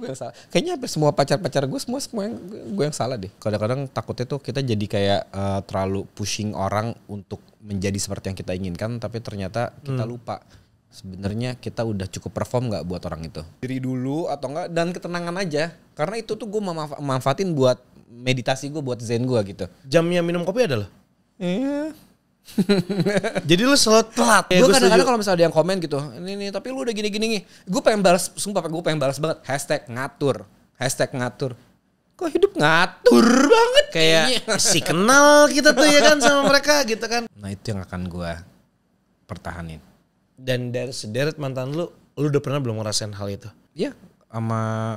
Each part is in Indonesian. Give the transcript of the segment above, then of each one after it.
Gue yang salah. Kayaknya hampir semua pacar-pacar gue semua yang gue yang salah deh. Kadang-kadang takutnya tuh kita jadi kayak terlalu pushing orang untuk menjadi seperti yang kita inginkan, tapi ternyata kita lupa. Sebenarnya kita udah cukup perform nggak buat orang itu. Diri dulu atau enggak dan ketenangan aja. Karena itu tuh gue manfaatin buat meditasi gue, buat zen gue gitu. Jamnya minum kopi adalah? Jadi lu selalu telat. Gue kadang-kadang kalau misalnya ada yang komen gitu, ini tapi lu udah gini-gini nih. Gue pengen balas, sumpah gue pengen balas banget. #ngatur. Kok hidup ngatur banget kayak si kenal kita tuh ya kan sama mereka gitu kan. Nah itu yang akan gue pertahanin. Dan dari sederet mantan lu udah pernah belum ngerasain hal itu? Iya, sama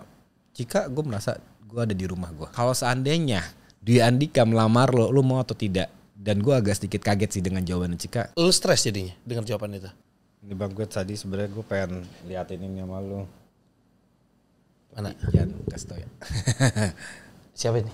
Cika gue merasa gue ada di rumah gue. Kalau seandainya Dwi Andika melamar lo mau atau tidak? Dan gue agak sedikit kaget sih dengan jawaban Cika. Lu stres jadinya dengan jawaban itu? Ini bang gue tadi sebenarnya gue pengen liatin ini sama lu. Mana? Jangan kasih tau ya. Siapa ini?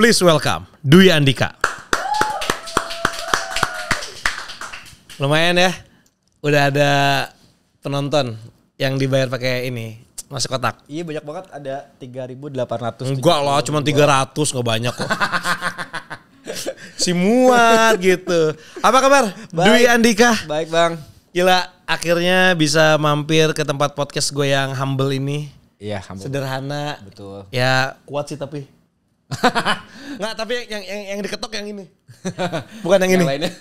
Please welcome Dwi Andika. Lumayan ya, udah ada penonton yang dibayar pakai ini masuk kotak. Iya banyak banget, ada 3.800. Enggak lah, cuma 300 nggak banyak kok. Si muat gitu. Apa kabar? Baik. Dwi Andika. Baik bang. Gila, akhirnya bisa mampir ke tempat podcast gue yang humble ini. Iya humble. Sederhana. Betul. Ya kuat sih tapi. Nggak, tapi yang diketok yang ini. Bukan yang ini. Lainnya.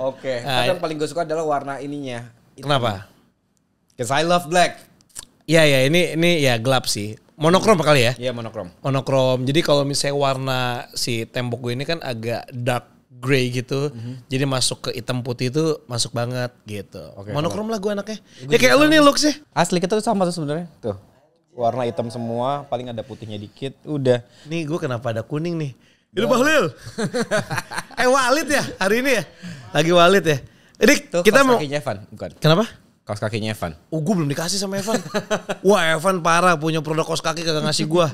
Oke. Tapi yang paling gue suka adalah warna ininya. Kenapa? Cause I love black. Iya ini ya gelap sih. Monokrom kali ya? Iya monokrom. Monokrom. Jadi kalau misalnya warna si tembok gue ini kan agak dark grey gitu. Jadi masuk ke hitam putih itu masuk banget gitu. Oke, monokrom lah gue anaknya. Ya kayak lu nih look sih. Asli kita tuh sama tuh sebenarnya. Tuh. Warna hitam semua, paling ada putihnya dikit, udah. Nih gue kenapa ada kuning nih? Itu Bahlil. Walid ya hari ini ya? Lagi Walid ya? Jadi Tuh, kita kaos mau... kakinya Evan, bukan? Kenapa? Kaos kakinya Evan. Gue belum dikasih sama Evan. Wah Evan parah, punya produk kaos kaki kagak ngasih gue.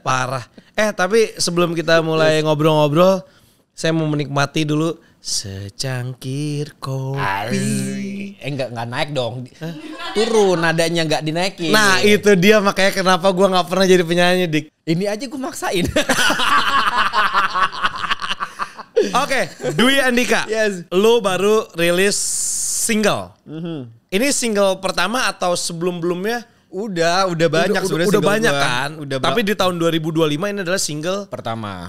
Parah. Tapi sebelum kita mulai ngobrol-ngobrol, saya mau menikmati dulu secangkir kopi. Enggak naik dong. Turun nadanya enggak dinaikin. Nah itu dia makanya kenapa gue gak pernah jadi penyanyi Dik. Ini aja gue maksain. Oke, Dwi Andika. Yes. Lu baru rilis single. Ini single pertama atau sebelum-belumnya? Udah banyak sebenarnya. Udah banyak kan. Udah tapi di tahun 2025 ini adalah single pertama.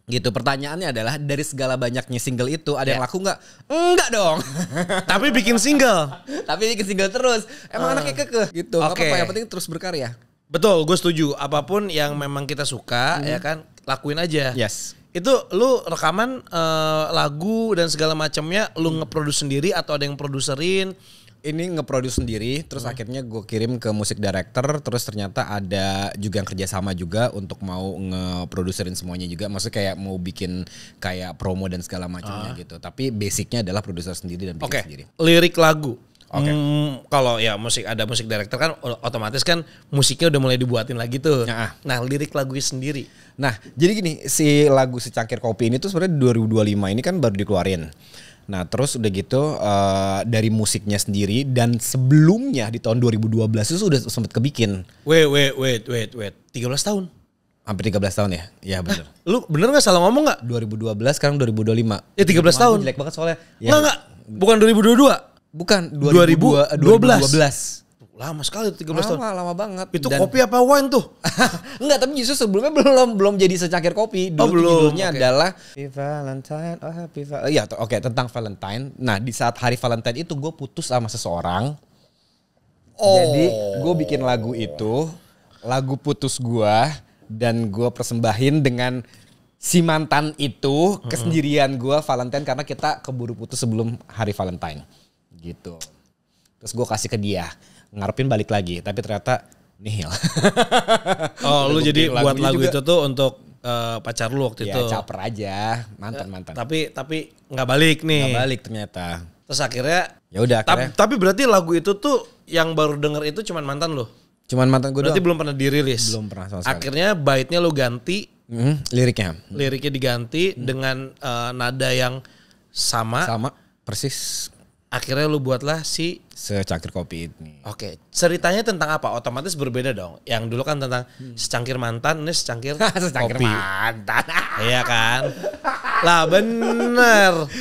Gitu, pertanyaannya adalah dari segala banyaknya single itu ada yang laku nggak? Enggak dong. Tapi bikin single. Tapi bikin single terus. Emang anaknya kekeh gitu. Oke. Apa yang penting terus berkarya. Betul, gue setuju. Apapun yang memang kita suka ya kan, lakuin aja. Yes. Itu lu rekaman lagu dan segala macamnya lu ngeproduce sendiri atau ada yang produserin? Ini ngeproduce sendiri, terus akhirnya gue kirim ke musik director, terus ternyata ada juga yang kerjasama juga untuk mau ngeproduserin semuanya juga, maksudnya kayak mau bikin kayak promo dan segala macamnya gitu. Tapi basicnya adalah produser sendiri dan bikin sendiri. Lirik lagu. Oke. Kalau ya ada musik director kan otomatis kan musiknya udah mulai dibuatin lagi tuh. Nah lirik lagunya sendiri. Nah jadi gini, si lagu Secangkir Kopi ini tuh sebenarnya 2025 ini kan baru dikeluarin. Nah terus udah gitu dari musiknya sendiri dan sebelumnya di tahun 2012 itu sudah sempat kebikin. Wait. 13 tahun? Hampir 13 tahun ya? Iya bener. Lu bener gak salah ngomong gak? 2012 sekarang 2025. Ya 13 tahun. Jelek banget soalnya. Ya. Enggak. Bukan 2022? Bukan 2012. Lama sekali tuh 13 tahun. Lama banget. Itu kopi apa wine tuh? Enggak, tapi justru sebelumnya belum jadi Secangkir Kopi. Dulu judulnya adalah Happy Valentine. Oh Happy Valentine. Iya, oke, tentang Valentine. Nah, di saat hari Valentine itu gue putus sama seseorang. Jadi gue bikin lagu itu, lagu putus gue, dan gue persembahin dengan si mantan itu kesendirian gue Valentine karena kita keburu putus sebelum hari Valentine. Gitu. Terus gue kasih ke dia. Ngarepin balik lagi, tapi ternyata nihil. Oh, lu jadi buat lagu juga. Itu tuh untuk pacar lu waktu itu. Ya caper aja, mantan. Tapi nggak balik nih. Nggak balik ternyata. Terus akhirnya. Ya udah akhirnya. Tapi berarti lagu itu tuh yang baru denger itu cuman mantan lu. Cuman mantan gue doang. Berarti belum pernah dirilis. Belum pernah sama sekali. Akhirnya baitnya lu ganti. Liriknya diganti dengan nada yang sama persis. Akhirnya lu buatlah si Secangkir Kopi ini. Oke, ceritanya tentang apa? Otomatis berbeda dong. Yang dulu kan tentang secangkir mantan, ini secangkir kopi. Mantan. Iya kan? Lah bener.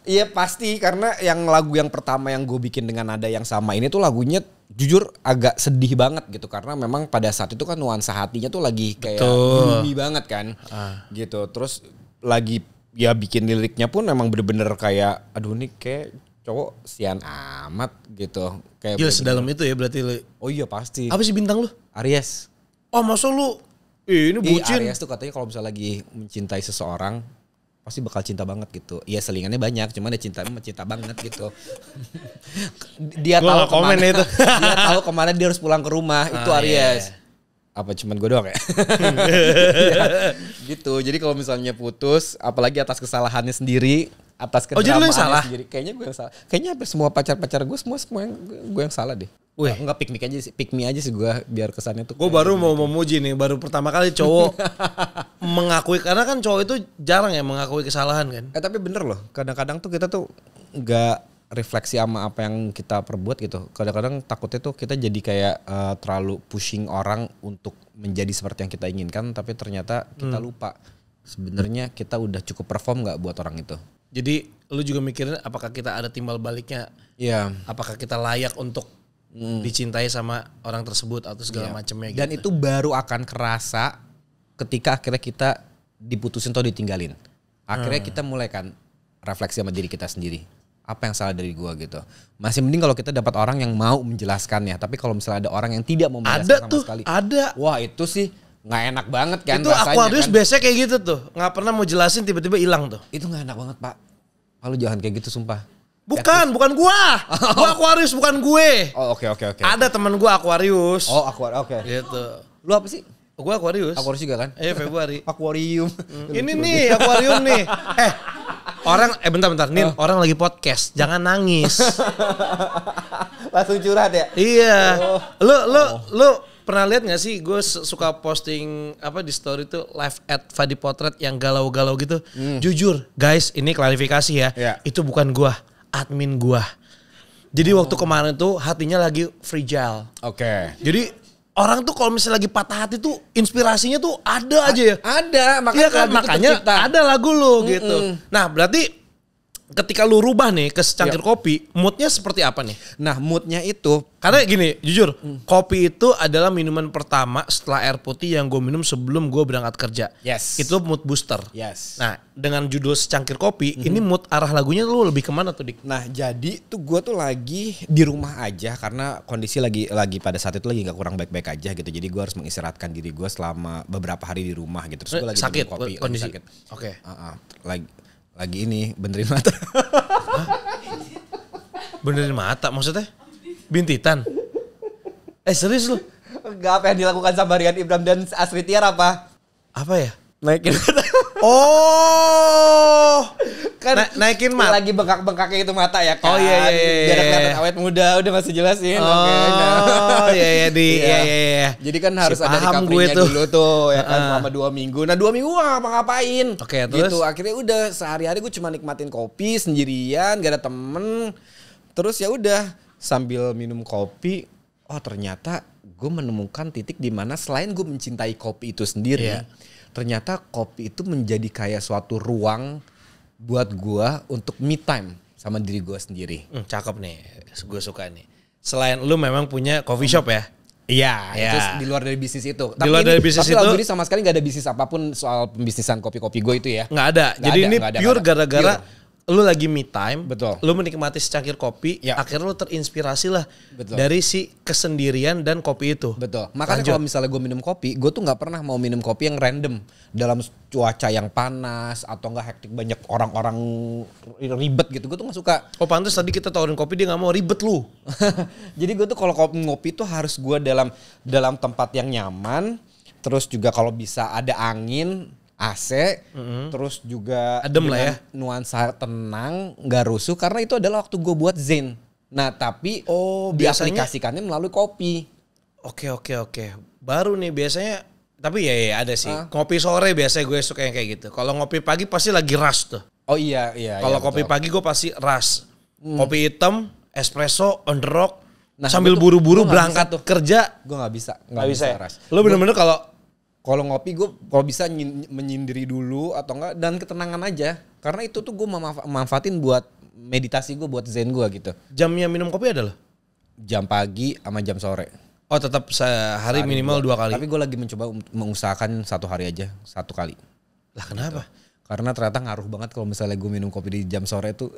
Iya pasti, karena yang lagu yang pertama yang gue bikin dengan nada yang sama ini tuh lagunya jujur agak sedih banget gitu, karena memang pada saat itu kan nuansa hatinya tuh lagi kayak gloomy banget kan. Gitu. Terus lagi ya bikin liriknya pun memang bener-bener kayak aduh nih kayak cowok sian amat gitu. Kayak Gila sedalam itu ya berarti lu. Oh iya pasti. Apa sih bintang lu? Aries. Oh masa lu ini bucin. Aries tuh katanya kalau misalnya lagi mencintai seseorang pasti bakal cinta banget gitu. Iya selingannya banyak, cuman dia cinta banget gitu. Dia tahu kemana itu. Dia tahu kemana dia harus pulang ke rumah. Itu Aries. Apa cuman gue doang ya? Ya? Gitu. Jadi kalau misalnya putus, apalagi atas kesalahannya sendiri, atas kedramaannya sendiri, kayaknya gue yang salah. Kayaknya hampir semua pacar-pacar gue semua yang gue yang salah deh. Enggak pick me aja sih gue biar kesannya tuh. Gue baru mau memuji nih, baru pertama kali cowok mengakui, karena kan cowok itu jarang ya mengakui kesalahan kan. Tapi bener loh, kadang-kadang tuh kita tuh nggak refleksi sama apa yang kita perbuat gitu. Kadang-kadang takutnya tuh kita jadi kayak terlalu pushing orang untuk menjadi seperti yang kita inginkan, tapi ternyata kita lupa sebenarnya kita udah cukup perform nggak buat orang itu. Jadi lu juga mikirin apakah kita ada timbal baliknya? Iya. Apakah kita layak untuk dicintai sama orang tersebut atau segala macamnya gitu. Dan itu baru akan kerasa ketika akhirnya kita diputusin atau ditinggalin. Akhirnya kita mulai kan refleksi sama diri kita sendiri. Apa yang salah dari gua gitu. Masih mending kalau kita dapat orang yang mau menjelaskannya. Tapi kalau misalnya ada orang yang tidak mau menjelaskan sama sekali. Ada. Wah itu sih nggak enak banget kan. Itu Aquarius kan. Biasanya kayak gitu tuh. Nggak pernah mau jelasin tiba-tiba hilang tuh. Itu nggak enak banget Pak. Lu jangan kayak gitu sumpah. Bukan gua. Gua Aquarius bukan gue. Oh oke. Ada teman gua Aquarius. Oh Aquarius oke. Gitu. Lu apa sih? Gua Aquarius. Aquarius juga kan? Februari. Aquarium. Ini nih akuarium nih. Orang bentar Nin, orang lagi podcast, jangan nangis. Langsung curhat ya? Iya. Lu pernah lihat gak sih gue suka posting apa di story tuh live at Fadi Potret yang galau-galau gitu. Jujur guys, ini klarifikasi ya. Itu bukan gua, admin gua. Jadi waktu kemarin tuh hatinya lagi fragile. Oke. Jadi orang tuh kalau misalnya lagi patah hati tuh inspirasinya tuh ada aja ya. Ada, makanya ada lagu lu gitu. Nah berarti ketika lu rubah nih ke secangkir kopi, moodnya seperti apa nih? Nah moodnya itu, karena gini jujur, kopi itu adalah minuman pertama setelah air putih yang gue minum sebelum gue berangkat kerja. Yes. Itu mood booster. Yes. Nah dengan judul secangkir kopi, ini mood arah lagunya lu lebih kemana tuh Dik? Nah jadi tuh gue tuh lagi di rumah aja karena kondisi lagi pada saat itu lagi gak kurang baik-baik aja gitu. Jadi gue harus mengistirahatkan diri gue selama beberapa hari di rumah gitu. Terus gue lagi sakit, kopi, kondisi. Lagi sakit. Oke. Lagi ini benerin mata. Benerin mata maksudnya? Bintitan? Serius lu? Enggak, apa yang dilakukan sama Rian Ibram dan Astrid Tiar apa? Apa ya? Naikin mata. Oh, kan naikin mata. Lagi bengkak-bengkaknya itu mata ya kan. Oh iya. Biar kelihatan awet muda, udah masih jelasin. Oh iya. Jadi kan harus ada recovery-nya dulu tuh ya kan selama 2 minggu. Nah 2 minggu gue ngapa-ngapain. Oke, terus? Gitu akhirnya udah sehari-hari gue cuma nikmatin kopi sendirian, gak ada temen. Terus ya udah sambil minum kopi, oh ternyata gue menemukan titik di mana selain gue mencintai kopi itu sendiri, ternyata kopi itu menjadi kayak suatu ruang buat gue untuk me time sama diri gue sendiri. Cakep nih, gue suka nih. Selain lu memang punya coffee shop ya? Iya, itu di luar dari bisnis itu. Di luar dari bisnis itu. Tapi lagu ini sama sekali gak ada bisnis apapun soal pembisnisan kopi-kopi gue itu ya. Nggak ada. Jadi ini pure gara-gara lu lagi me time, betul. Lu menikmati secangkir kopi, akhirnya lu terinspirasi lah dari si kesendirian dan kopi itu. Betul. Makanya kalau misalnya gue minum kopi, gue tuh nggak pernah mau minum kopi yang random dalam cuaca yang panas atau nggak hektik banyak orang-orang ribet gitu. Gue tuh nggak suka. Oh pantas tadi kita tawarin kopi dia nggak mau ribet lu. Jadi gue tuh kalau ngopi tuh harus gue dalam tempat yang nyaman. Terus juga kalau bisa ada angin, AC, terus juga adem lah ya. Nuansa tenang, nggak rusuh karena itu adalah waktu gue buat zen. Nah tapi diaplikasikannya melalui kopi. Oke. Baru nih biasanya, tapi ya ada sih. Ngopi sore biasanya gue suka yang kayak gitu. Kalau ngopi pagi pasti lagi rush tuh. Oh iya. Kalau kopi pagi gue pasti rush. Kopi hitam, espresso, on the rock. Nah, sambil buru-buru berangkat kerja. Gue nggak bisa ya? rush. Lo bener-bener kalau ngopi gue kalau bisa menyendiri dulu atau enggak dan ketenangan aja. Karena itu tuh gue manfaatin buat meditasi gue, buat zen gue gitu. Jamnya minum kopi adalah? Jam pagi sama jam sore. Oh tetap sehari minimal 2 kali? Tapi gue lagi mencoba mengusahakan 1 hari aja, 1 kali. Lah kenapa? Karena ternyata ngaruh banget kalau misalnya gue minum kopi di jam sore tuh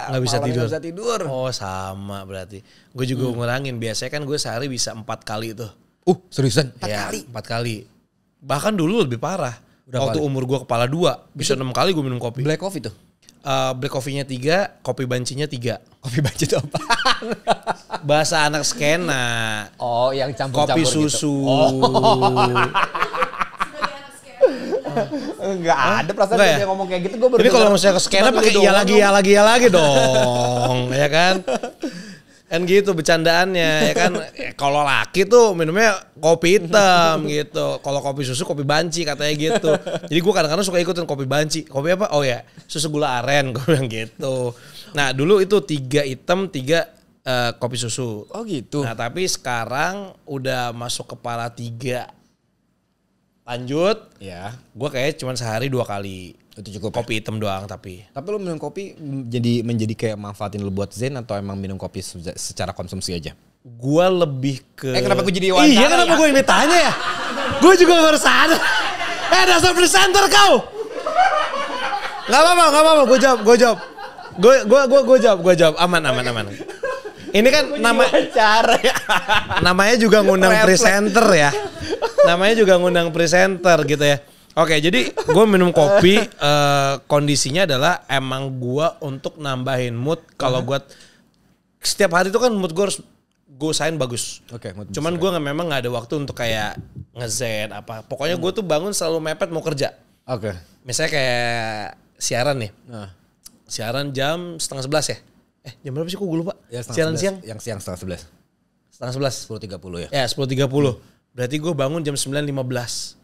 nggak bisa tidur. Oh sama berarti. Gue juga ngurangin. Biasanya kan gue sehari bisa 4 kali tuh. Seriusan? 4 ya, kali? 4 kali. Bahkan dulu lebih parah. Waktu umur gue kepala 2 bisa 6 kali gue minum kopi. Black coffee tuh? Black coffee-nya 3, kopi bancinya 3. Kopi banci itu apa? Bahasa anak skena. Oh yang campur-campur kopi susu. Gitu. Enggak ada perasaan dia ngomong kayak gitu gue baru. Jadi kalau misalnya ke skena pakai iya lagi dong, ya kan? Kan gitu bercandaannya, ya kan? Kalau laki tuh minumnya kopi hitam gitu. Kalau kopi susu kopi banci katanya gitu. Jadi gue kadang-kadang suka ikutin kopi banci. Kopi apa? Oh ya, susu gula aren gue bilang gitu. Nah, dulu itu 3 hitam, 3 kopi susu. Oh gitu. Nah, tapi sekarang udah masuk kepala 3. Lanjut, ya. Gue kayak cuma sehari 2 kali. Itu cukup. Kopi hitam doang tapi. Tapi lu minum kopi menjadi kayak manfaatin lu buat zen atau emang minum kopi secara konsumsi aja? Gue lebih ke. Kenapa gue jadi wawancara? Iya kenapa gue yang ditanya ya? Gue juga baru sadar. Dasar presenter kau. Gak apa-apa. Gue jawab. Gue jawab. Aman. Ini kan namanya juga ngundang presenter ya. Namanya juga ngundang presenter gitu ya. Oke, jadi gue minum kopi kondisinya adalah emang gue untuk nambahin mood. Kalau gue setiap hari itu kan mood gue harus gue usahain bagus. Oke, cuman gue memang nggak ada waktu untuk kayak nge-zen apa. Pokoknya gue tuh bangun selalu mepet mau kerja. Oke. Misalnya kayak siaran nih. Siaran jam 10:30 ya. Jam berapa sih kok gue lupa? Ya, siaran 11. siang? Yang siang 10:30. 10:30 10:30 ya. Ya 10:30. Berarti gue bangun jam 9:15.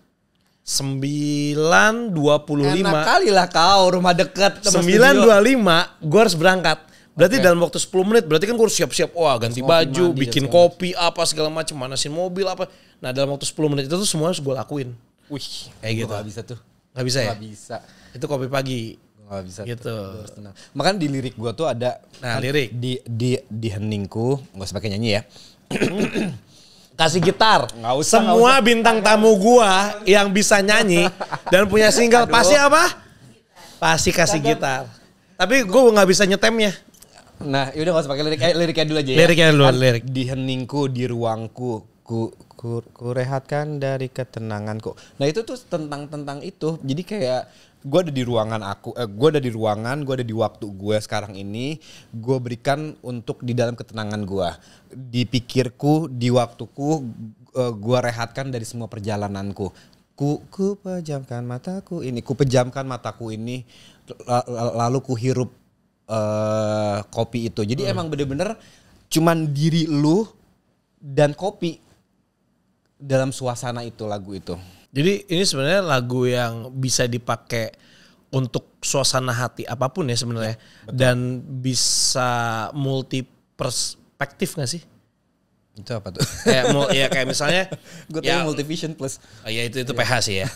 9:25. Enak kali lah kau, rumah dekat. 9:25 gue harus berangkat. Berarti dalam waktu 10 menit berarti kan gue harus siap-siap. Wah ganti baju, bikin kopi apa segala macam, manasin mobil apa. Nah dalam waktu 10 menit itu tuh semua harus gue lakuin. Wih kayak gitu. Gak bisa tuh. Gak bisa ya? Gak bisa. Itu kopi pagi. Gak bisa gitu. Makanya di lirik gue tuh ada. Nah lirik. Di heningku, gak usah pakai nyanyi ya. Kasih gitar. Nggak usah, semua bintang tamu gua yang bisa nyanyi dan punya single pasti apa? Pasti kasih gitar. Tapi gua nggak bisa nyetemnya. Nah, yaudah nggak usah pakai liriknya dulu aja ya. Liriknya dulu, lirik. Di heningku, di ruangku, ku rehatkan dari ketenanganku. Nah itu tuh tentang itu. Jadi kayak gue ada di ruangan gue ada di waktu gue sekarang ini, gue berikan untuk di dalam ketenangan gue, di pikirku, di waktuku, gue rehatkan dari semua perjalananku. Ku pejamkan mataku ini, lalu ku hirup kopi itu. Jadi emang bener-bener cuman diri lu dan kopi dalam suasana itu, lagu itu. Jadi ini sebenarnya lagu yang bisa dipakai untuk suasana hati apapun ya sebenarnya. Dan bisa multi perspektif gak sih? Itu apa tuh? Kayak misalnya gue tahu multivision plus. Ya itu PH sih ya.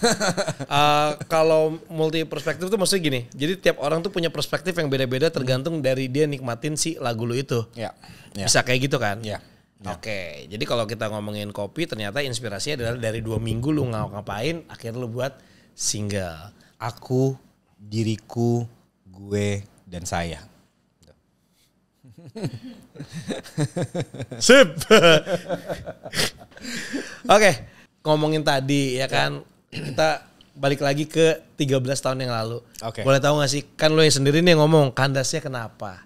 Kalau multi perspektif tuh maksudnya gini. Jadi tiap orang tuh punya perspektif yang beda-beda tergantung dari dia nikmatin si lagu lu itu. Ya. Bisa kayak gitu kan? Ya. Oke, jadi kalau kita ngomongin kopi ternyata inspirasinya adalah dari 2 minggu lu ngapain akhirnya lu buat single. Aku, diriku, gue, dan saya. Sip. Oke, ngomongin tadi ya kan, kita balik lagi ke 13 tahun yang lalu. Oke. Boleh tahu gak sih, kan lu yang sendiri nih ngomong kandasnya kenapa?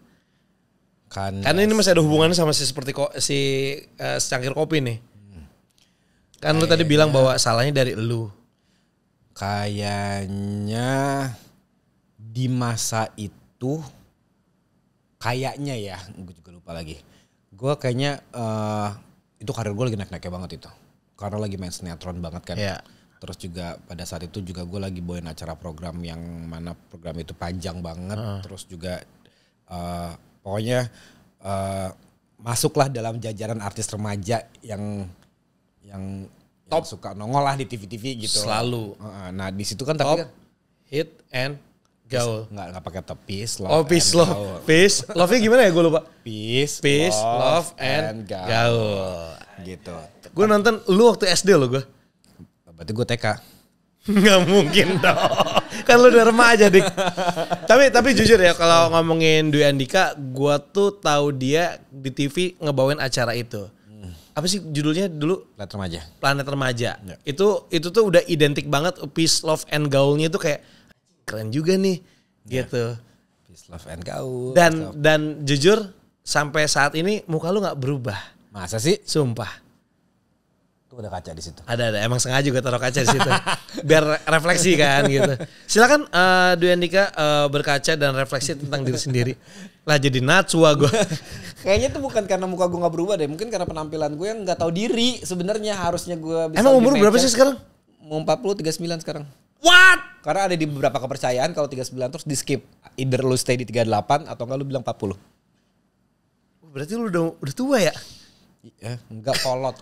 Karena ini masih ada hubungannya sama secangkir kopi nih. Kan lu tadi bilang bahwa salahnya dari lu. Kayaknya di masa itu kayaknya ya, gue juga lupa lagi. Gue kayaknya itu karir gue lagi naik-naiknya banget itu. Karena lagi main sinetron banget kan. Iya. Terus juga pada saat itu juga gue lagi bawain acara program yang mana program itu panjang banget. Terus juga pokoknya masuklah dalam jajaran artis remaja yang top, yang suka nongol lah di TV-TV gitu. Selalu. Nah di situ kan top, tapi kan hit and gaul. Nggak pakai top, peace, love, Oh peace, love. Peace, love-nya gimana ya gue lupa. Peace, love and gaul. Gitu. Gue nonton lu waktu SD lo gue. Berarti gue TK. Nggak mungkin dong. Kan lu udah remaja dik. Tapi jujur ya kalau ngomongin Dwi Andika, gue tuh tahu dia di TV ngebawain acara itu. Apa sih judulnya dulu? Planet Remaja. Ya. Itu tuh udah identik banget, peace, love and gaulnya tuh kayak keren juga nih, gitu. Peace, love and gaul. Dan jujur sampai saat ini muka lu nggak berubah. Masa sih? Sumpah. Tuh ada kaca di situ. Ada. Emang sengaja gue taruh kaca di situ. Biar refleksi kan gitu. Silakan Dwi Andika berkaca dan refleksi tentang diri sendiri. Lah jadi Natsua gue. Kayaknya tuh bukan karena muka gue nggak berubah deh. Mungkin karena penampilan gue yang nggak tahu diri. Sebenarnya harusnya gue bisa. Emang umur berapa sih sekarang? Mau 40, 39 sekarang. What? Karena ada di beberapa kepercayaan kalau 39 terus di skip. Either lu stay di 38 atau enggak lu bilang 40. Berarti lu udah tua ya? Enggak kolot.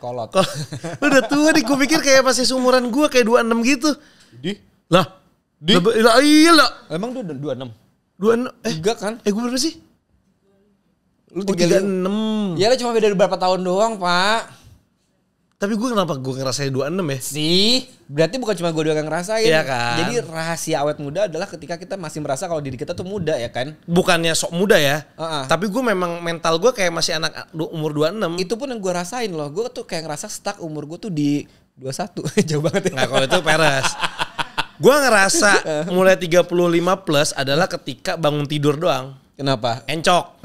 Lu udah tua nih, gue pikir kayak masih seumuran gue kayak 26 gitu. Lah? Iya lah. Emang lu 26? 26? Enggak kan? Gue berapa sih? Lu 36. Ya lah cuma beda beberapa tahun doang, Pak. Tapi gue kenapa gue ngerasain 26 ya? Sih, berarti bukan cuma gue doang yang ngerasain. Iya kan? Jadi rahasia awet muda adalah ketika kita masih merasa kalau diri kita tuh muda ya kan? Bukannya sok muda ya. Tapi gue memang mental gue kayak masih anak umur 26. Itu pun yang gue rasain loh. Gue tuh kayak ngerasa stuck umur gue tuh di 21. Jauh banget ya. Nah kalau itu peres. Gue ngerasa mulai 35 plus adalah ketika bangun tidur doang. Kenapa? Encok.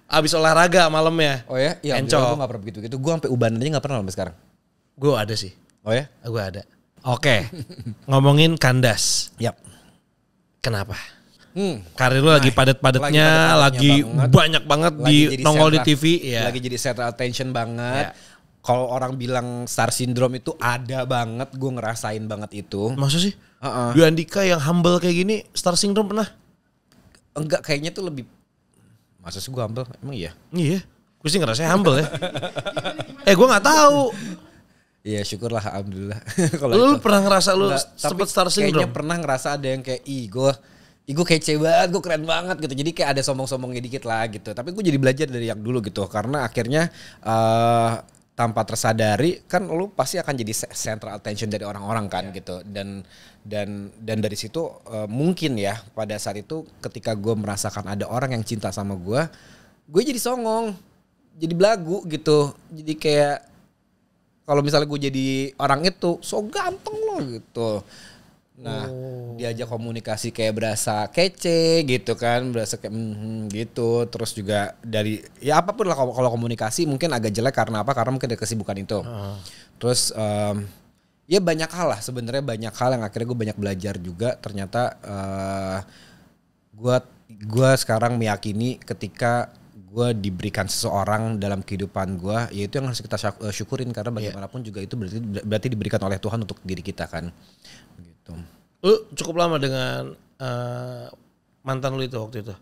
Abis olahraga malamnya. Oh ya? Iya, encok. Gue gak pernah begitu. Gue sampai ubanan aja gak pernah sampai sekarang. Gue ada sih. Oh ya? Gue ada. Oke. Ngomongin kandas. Yap. Kenapa? Karir lu lagi padat-padatnya, lagi banyak banget di nongol di TV. Ya. Lagi jadi center attention banget. Ya. Kalau orang bilang star syndrome itu ada banget. Gue ngerasain banget itu. Masa sih? Dwi Andika yang humble kayak gini, star syndrome pernah? Enggak, kayaknya tuh lebih... Masa sih gue humble? Emang iya? Iya. Gue sih ngerasa humble ya. Gue gak tahu. Iya syukurlah alhamdulillah. Lu pernah ngerasa lu sempet star syndrome? Kayaknya pernah ngerasa ada yang kayak gue kece banget, gue keren banget gitu. Jadi kayak ada sombong-sombongnya dikit lah gitu. Tapi gue jadi belajar dari yang dulu gitu. Karena akhirnya tanpa tersadari kan lu pasti akan jadi central attention dari orang-orang kan gitu. Dan dari situ mungkin ya pada saat itu ketika gue merasakan ada orang yang cinta sama gue jadi songong, jadi belagu gitu. Jadi kayak kalau misalnya gue jadi orang itu so gampang loh gitu. Nah diajak komunikasi kayak berasa kece gitu kan, berasa kayak gitu. Terus juga dari ya apapun lah kalau komunikasi mungkin agak jelek karena apa? Karena mungkin ada kesibukan itu. Terus ya banyak hal lah sebenarnya, banyak hal yang akhirnya gue banyak belajar juga. Ternyata gue sekarang meyakini ketika gue diberikan seseorang dalam kehidupan gue, ya itu yang harus kita syukurin karena bagaimanapun juga itu berarti diberikan oleh Tuhan untuk diri kita kan. Gitu. Lu cukup lama dengan mantan lu itu waktu itu?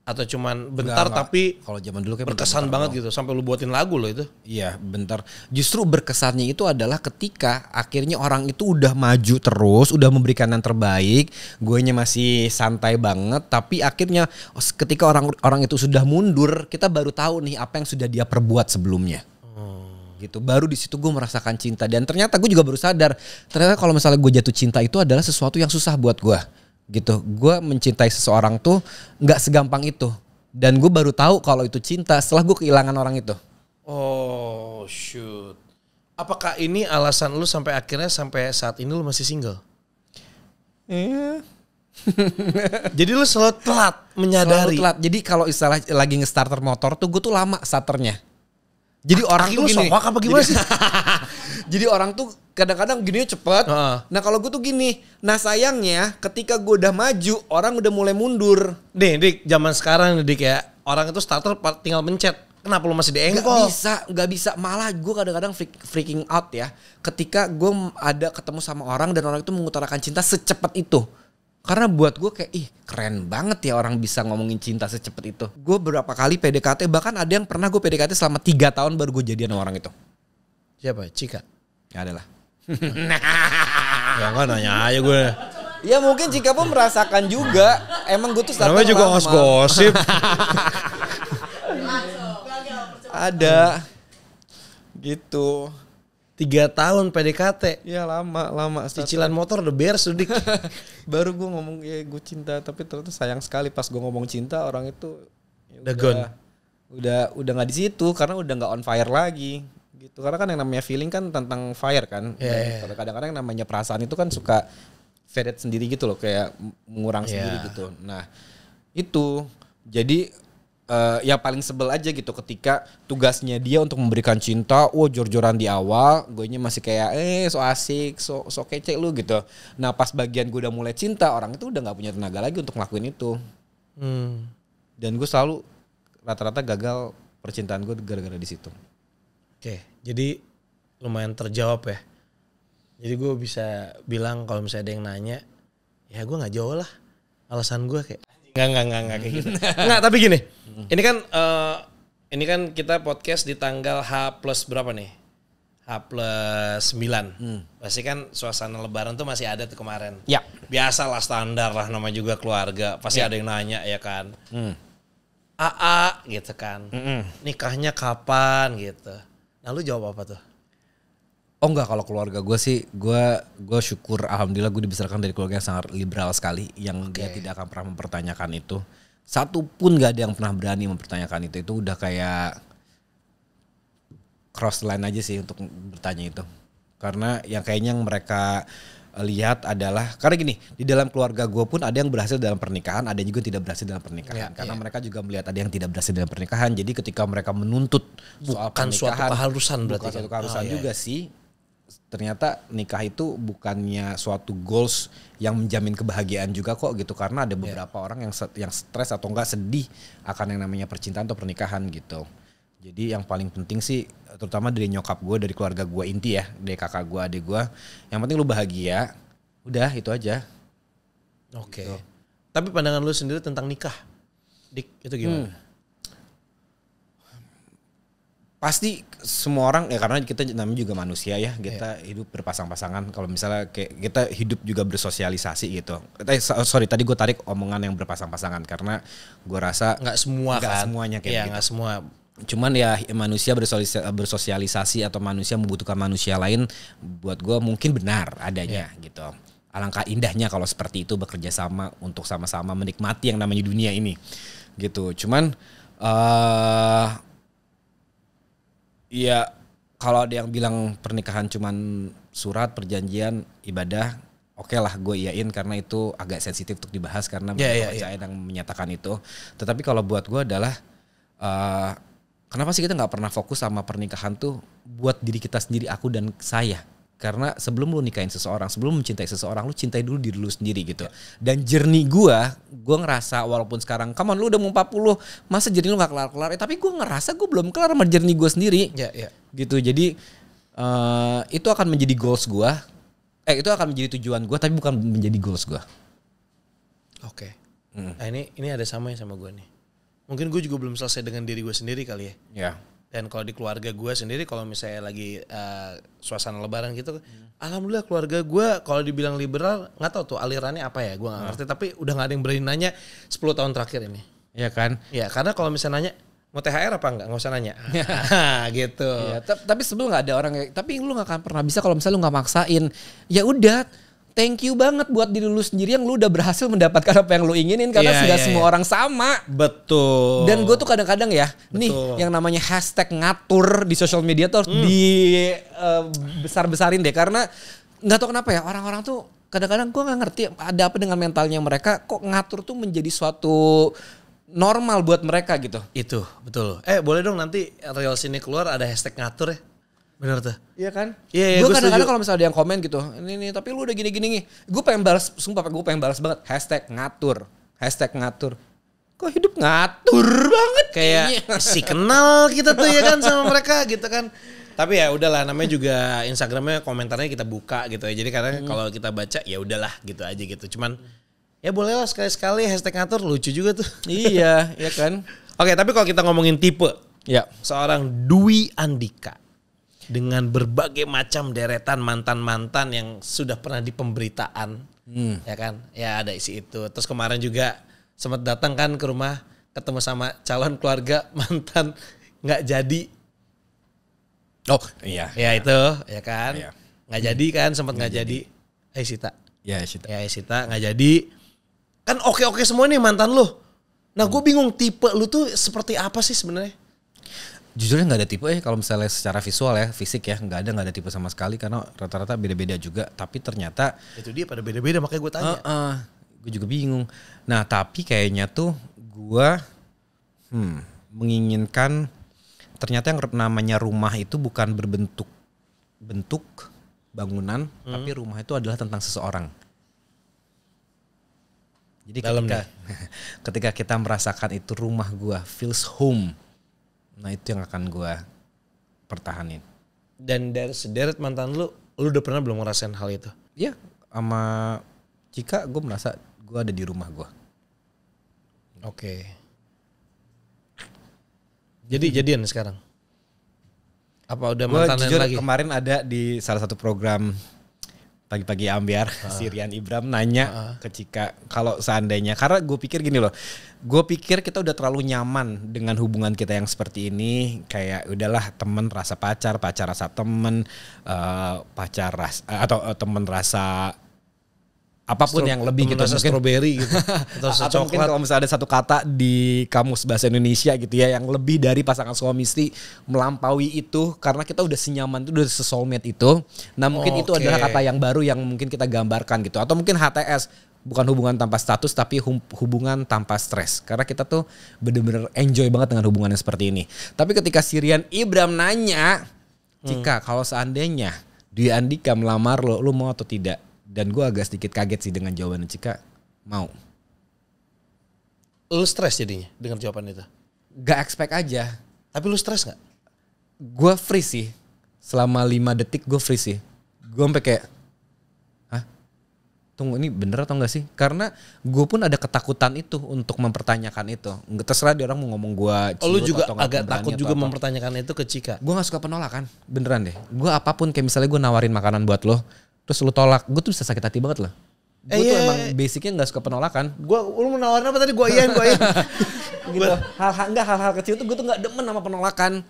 Atau cuman bentar enggak. Tapi kalau zaman dulu kayak berkesan banget gitu sampai lu buatin lagu lo itu? Iya bentar. Justru berkesannya itu adalah ketika akhirnya orang itu udah maju terus, udah memberikan yang terbaik, guenya masih santai banget, tapi akhirnya ketika orang itu sudah mundur, kita baru tahu nih apa yang sudah dia perbuat sebelumnya. Gitu. Baru di situ gue merasakan cinta dan ternyata gue juga baru sadar ternyata kalau misalnya gue jatuh cinta itu adalah sesuatu yang susah buat gue. Gitu, gue mencintai seseorang tuh nggak segampang itu dan gue baru tahu kalau itu cinta setelah gue kehilangan orang itu. Oh shoot, apakah ini alasan lu sampai akhirnya sampai saat ini lu masih single? Jadi lu selalu telat menyadari. Selalu telat. Jadi kalau istilah lagi nge-starter motor tuh gue tuh lama starternya. Jadi orang tuh gini. Soak apa gimana sih? Jadi orang tuh kadang-kadang gini cepet. Nah kalau gue tuh gini. Nah sayangnya ketika gue udah maju, orang udah mulai mundur. Dik, zaman sekarang Dik ya, orang itu starter tinggal mencet. Kenapa lu masih diengkol? Gak bisa. Malah gue kadang-kadang freaking out ya. Ketika gue ada ketemu sama orang dan orang itu mengutarakan cinta secepat itu. Karena buat gue kayak keren banget ya orang bisa ngomongin cinta secepat itu. Gue beberapa kali PDKT, bahkan ada yang pernah gue PDKT selama 3 tahun baru gue jadian sama orang itu. Siapa? Cika? Ya adalah. Ya enggak nanya aja gue. Ya mungkin Cika pun merasakan juga. Emang gue tuh namanya juga gosip. Ada. Gitu. 3 tahun PDKT. Ya lama. Cicilan motor udah beres Dik. Baru gue ngomong ya gue cinta, tapi ternyata sayang sekali pas gue ngomong cinta orang itu udah nggak di situ karena udah nggak on fire lagi gitu. Karena kan yang namanya feeling kan tentang fire kan. Kadang-kadang yang namanya perasaan itu kan suka fade sendiri gitu loh, kayak mengurang sendiri gitu. Nah itu jadi yang paling sebel aja gitu ketika tugasnya dia untuk memberikan cinta, jor-joran di awal, goenya masih kayak so asik, so kece lu gitu. Nah pas bagian gue udah mulai cinta, orang itu udah nggak punya tenaga lagi untuk ngelakuin itu. Dan gue selalu rata-rata gagal percintaan gue gara-gara di situ. Oke, jadi lumayan terjawab ya. Jadi gue bisa bilang kalau misalnya ada yang nanya, ya gue nggak jauh lah. Alasan gue kayak Enggak kayak gitu. Enggak, tapi gini. Ini kan kita podcast di tanggal H+ berapa nih? H+9. Pasti kan suasana lebaran tuh masih ada tuh kemarin. Ya. Biasalah standar lah, namanya juga keluarga. Pasti ada yang nanya ya kan. AA gitu kan. Nikahnya kapan gitu. Nah lu jawab apa tuh? Oh enggak, kalau keluarga gue sih, gue syukur alhamdulillah gue dibesarkan dari keluarga yang sangat liberal sekali, yang dia tidak akan pernah mempertanyakan itu. Satu pun gak ada yang pernah berani mempertanyakan itu. Itu udah kayak cross line aja sih untuk bertanya itu. Karena yang kayaknya yang mereka lihat adalah, karena gini, di dalam keluarga gue pun ada yang berhasil dalam pernikahan, ada juga tidak berhasil dalam pernikahan. Karena mereka juga melihat ada yang tidak berhasil dalam pernikahan. Jadi ketika mereka menuntut soal pernikahan, suatu keharusan berarti. Bukan suatu keharusan juga sih. Ternyata nikah itu bukannya suatu goals yang menjamin kebahagiaan juga kok gitu, karena ada beberapa orang yang stres atau enggak sedih akan yang namanya percintaan atau pernikahan gitu. Jadi yang paling penting sih, terutama dari nyokap gue, dari keluarga gue inti ya, dari kakak gue, adik gue, yang penting lu bahagia, udah itu aja. Oke. Gitu. Tapi pandangan lu sendiri tentang nikah, Dik, itu gimana? Pasti semua orang ya, karena kita namanya juga manusia ya, kita hidup berpasang-pasangan. Kalau misalnya kayak kita hidup juga bersosialisasi gitu. Sorry tadi gue tarik omongan yang berpasang-pasangan karena gue rasa nggak semuanya kayak gitu. Nggak semua. Cuman ya manusia bersosialisasi atau manusia membutuhkan manusia lain, buat gue mungkin benar adanya gitu. Alangkah indahnya kalau seperti itu, bekerja sama untuk sama-sama menikmati yang namanya dunia ini gitu. Cuman ya kalau ada yang bilang pernikahan cuman surat, perjanjian, ibadah, oke lah gue iyain karena itu agak sensitif untuk dibahas karena kepercayaan yang menyatakan itu. Tetapi kalau buat gue adalah kenapa sih kita nggak pernah fokus sama pernikahan tuh buat diri kita sendiri, aku dan saya. Karena sebelum lu nikahin seseorang, sebelum mencintai seseorang, lu cintai dulu diri lu sendiri gitu. Dan journey gue ngerasa walaupun sekarang, come on lu udah mau 40, masa journey lu gak kelar-kelar. Tapi gue ngerasa gue belum kelar sama journey gue sendiri. Gitu, jadi itu akan menjadi goals gue. Itu akan menjadi tujuan gue, tapi bukan menjadi goals gue. Oke. Nah ini ada sama yang sama gue nih. Mungkin gue juga belum selesai dengan diri gue sendiri kali ya. Ya. Dan kalau di keluarga gue sendiri, kalau misalnya lagi suasana lebaran gitu, alhamdulillah keluarga gue kalau dibilang liberal, nggak tahu tuh alirannya apa ya, gue nggak ngerti. Tapi udah nggak ada yang berani nanya 10 tahun terakhir ini. Iya kan? Ya karena kalau misalnya nanya, mau THR apa enggak? Nggak usah nanya. Gitu. Ya, tapi sebelum nggak ada orang, tapi lu nggak akan pernah bisa kalau misalnya lu nggak maksain. Ya udah. Thank you banget buat diri lu sendiri yang lu udah berhasil mendapatkan apa yang lu inginin, karena sudah semua orang sama. Betul. Dan gue tuh kadang-kadang ya, nih yang namanya hashtag ngatur di sosial media tuh harus besar-besarin deh, karena nggak tahu kenapa ya orang-orang tuh kadang-kadang gue nggak ngerti ada apa dengan mentalnya mereka, kok ngatur tuh menjadi suatu normal buat mereka gitu. Itu betul. Boleh dong nanti Reels ini keluar ada hashtag ngatur ya. Bener tuh. Iya kan? Iya, Gue kadang-kadang kalau misalnya ada yang komen gitu, ini tapi lu udah gini-gini nih. Gue pengen balas, sumpah gue pengen balas banget. #ngatur. Kok hidup ngatur banget kayak si kenal kita tuh ya kan sama mereka gitu kan. Tapi ya udahlah, namanya juga Instagramnya komentarnya kita buka gitu ya. Jadi kadang kalau kita baca ya udahlah gitu aja gitu. Cuman ya bolehlah sekali-sekali #ngatur, lucu juga tuh. Iya, ya kan. Oke, tapi kalau kita ngomongin tipe, ya seorang Dwi Andika dengan berbagai macam deretan mantan-mantan yang sudah pernah di pemberitaan, ya kan? Ya ada isi itu. Terus kemarin juga sempat datang kan ke rumah, ketemu sama calon keluarga mantan nggak jadi. Oh iya. Ya itu, ya kan? Iya. Nggak jadi kan, sempat nggak jadi. Sita. Ya Sita. Ya Sita nggak jadi. Kan oke-oke semua nih mantan lu. Nah gue bingung tipe lu tuh seperti apa sih sebenarnya? Jujurnya nggak ada tipe kalau misalnya secara visual ya, fisik ya nggak ada tipe sama sekali karena rata-rata beda-beda juga. Tapi ternyata itu dia pada beda-beda, makanya gue tanya. Gue juga bingung. Nah tapi kayaknya tuh gue menginginkan ternyata yang namanya rumah itu bukan bentuk bangunan, tapi rumah itu adalah tentang seseorang. Jadi ketika kita merasakan itu rumah gue feels home. Nah itu yang akan gue pertahanin. Dan dari sederet mantan lu udah pernah belum ngerasain hal itu? Iya, sama Cika gue merasa gue ada di rumah gue. Oke. Jadi jadian sekarang? Apa udah mantan lagi? Kemarin ada di salah satu program Pagi-Pagi Ambiar, si Rian Ibram nanya ke Cika kalau seandainya, karena gue pikir gini loh, gue pikir kita udah terlalu nyaman dengan hubungan kita yang seperti ini, kayak udahlah temen rasa pacar rasa temen, temen rasa apapun yang lebih gitu, mungkin strawberry gitu atau mungkin kalau misalnya ada satu kata di kamus bahasa Indonesia gitu ya yang lebih dari pasangan suami istri melampaui itu, karena kita udah senyaman itu, udah sesoulmate itu. Nah mungkin itu adalah kata yang baru yang mungkin kita gambarkan gitu, atau mungkin HTS, bukan hubungan tanpa status tapi hubungan tanpa stres, karena kita tuh bener-bener enjoy banget dengan hubungan yang seperti ini. Tapi ketika si Rian Ibram nanya, Cika kalau seandainya Dwi Andika melamar lu mau atau tidak? Dan gue agak sedikit kaget sih dengan jawaban Cika, mau. Lu stres jadinya dengan jawaban itu? Gak expect aja. Tapi lu stres gak? Gue free sih. Selama 5 detik gue free sih. Gue sampai kayak, hah? Tunggu ini bener atau enggak sih? Karena gue pun ada ketakutan itu untuk mempertanyakan itu. Nggak terserah dia orang mau ngomong gue ciut. Lu juga atau agak takut juga mempertanyakan itu ke Cika? Gue gak suka penolakan, beneran deh. Gue apapun, kayak misalnya gue nawarin makanan buat lo, terus lu tolak, gue tuh bisa sakit hati banget loh. Gue tuh emang basicnya gak suka penolakan. Lu mau nawarin apa tadi? Gue iyain. Gitu. Hal-hal kecil tuh gue tuh gak demen sama penolakan.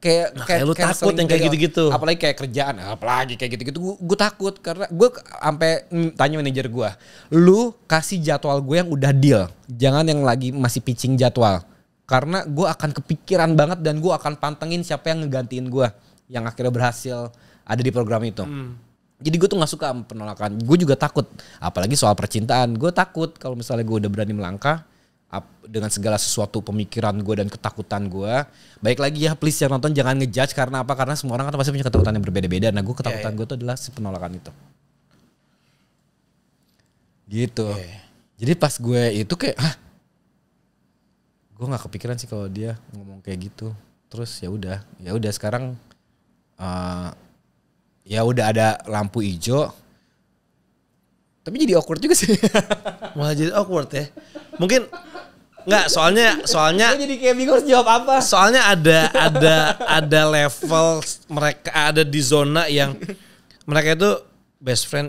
Kayak lu takut yang kayak gitu-gitu. Apalagi kayak kerjaan, apalagi kayak gitu-gitu. Gue takut karena gue sampai tanya manajer gue, lu kasih jadwal gue yang udah deal, jangan yang lagi masih pitching jadwal. Karena gue akan kepikiran banget dan gue akan pantengin siapa yang ngegantiin gue yang akhirnya berhasil ada di program itu. Jadi gue tuh gak suka penolakan. Gue juga takut, apalagi soal percintaan. Gue takut kalau misalnya gue udah berani melangkah dengan segala sesuatu pemikiran gue dan ketakutan gue. Baik lagi ya, please yang nonton jangan ngejudge, karena apa? Karena semua orang kan pasti punya ketakutan yang berbeda-beda. Nah gue ketakutan gue tuh adalah si penolakan itu. Gitu. Jadi pas gue itu kayak, gue gak kepikiran sih kalau dia ngomong kayak gitu. Terus ya udah sekarang ya udah ada lampu hijau. Tapi jadi awkward juga sih. Malah jadi awkward ya. Mungkin enggak, soalnya gue jadi kayak bingung harus jawab apa. Soalnya ada level mereka ada di zona yang mereka itu best friend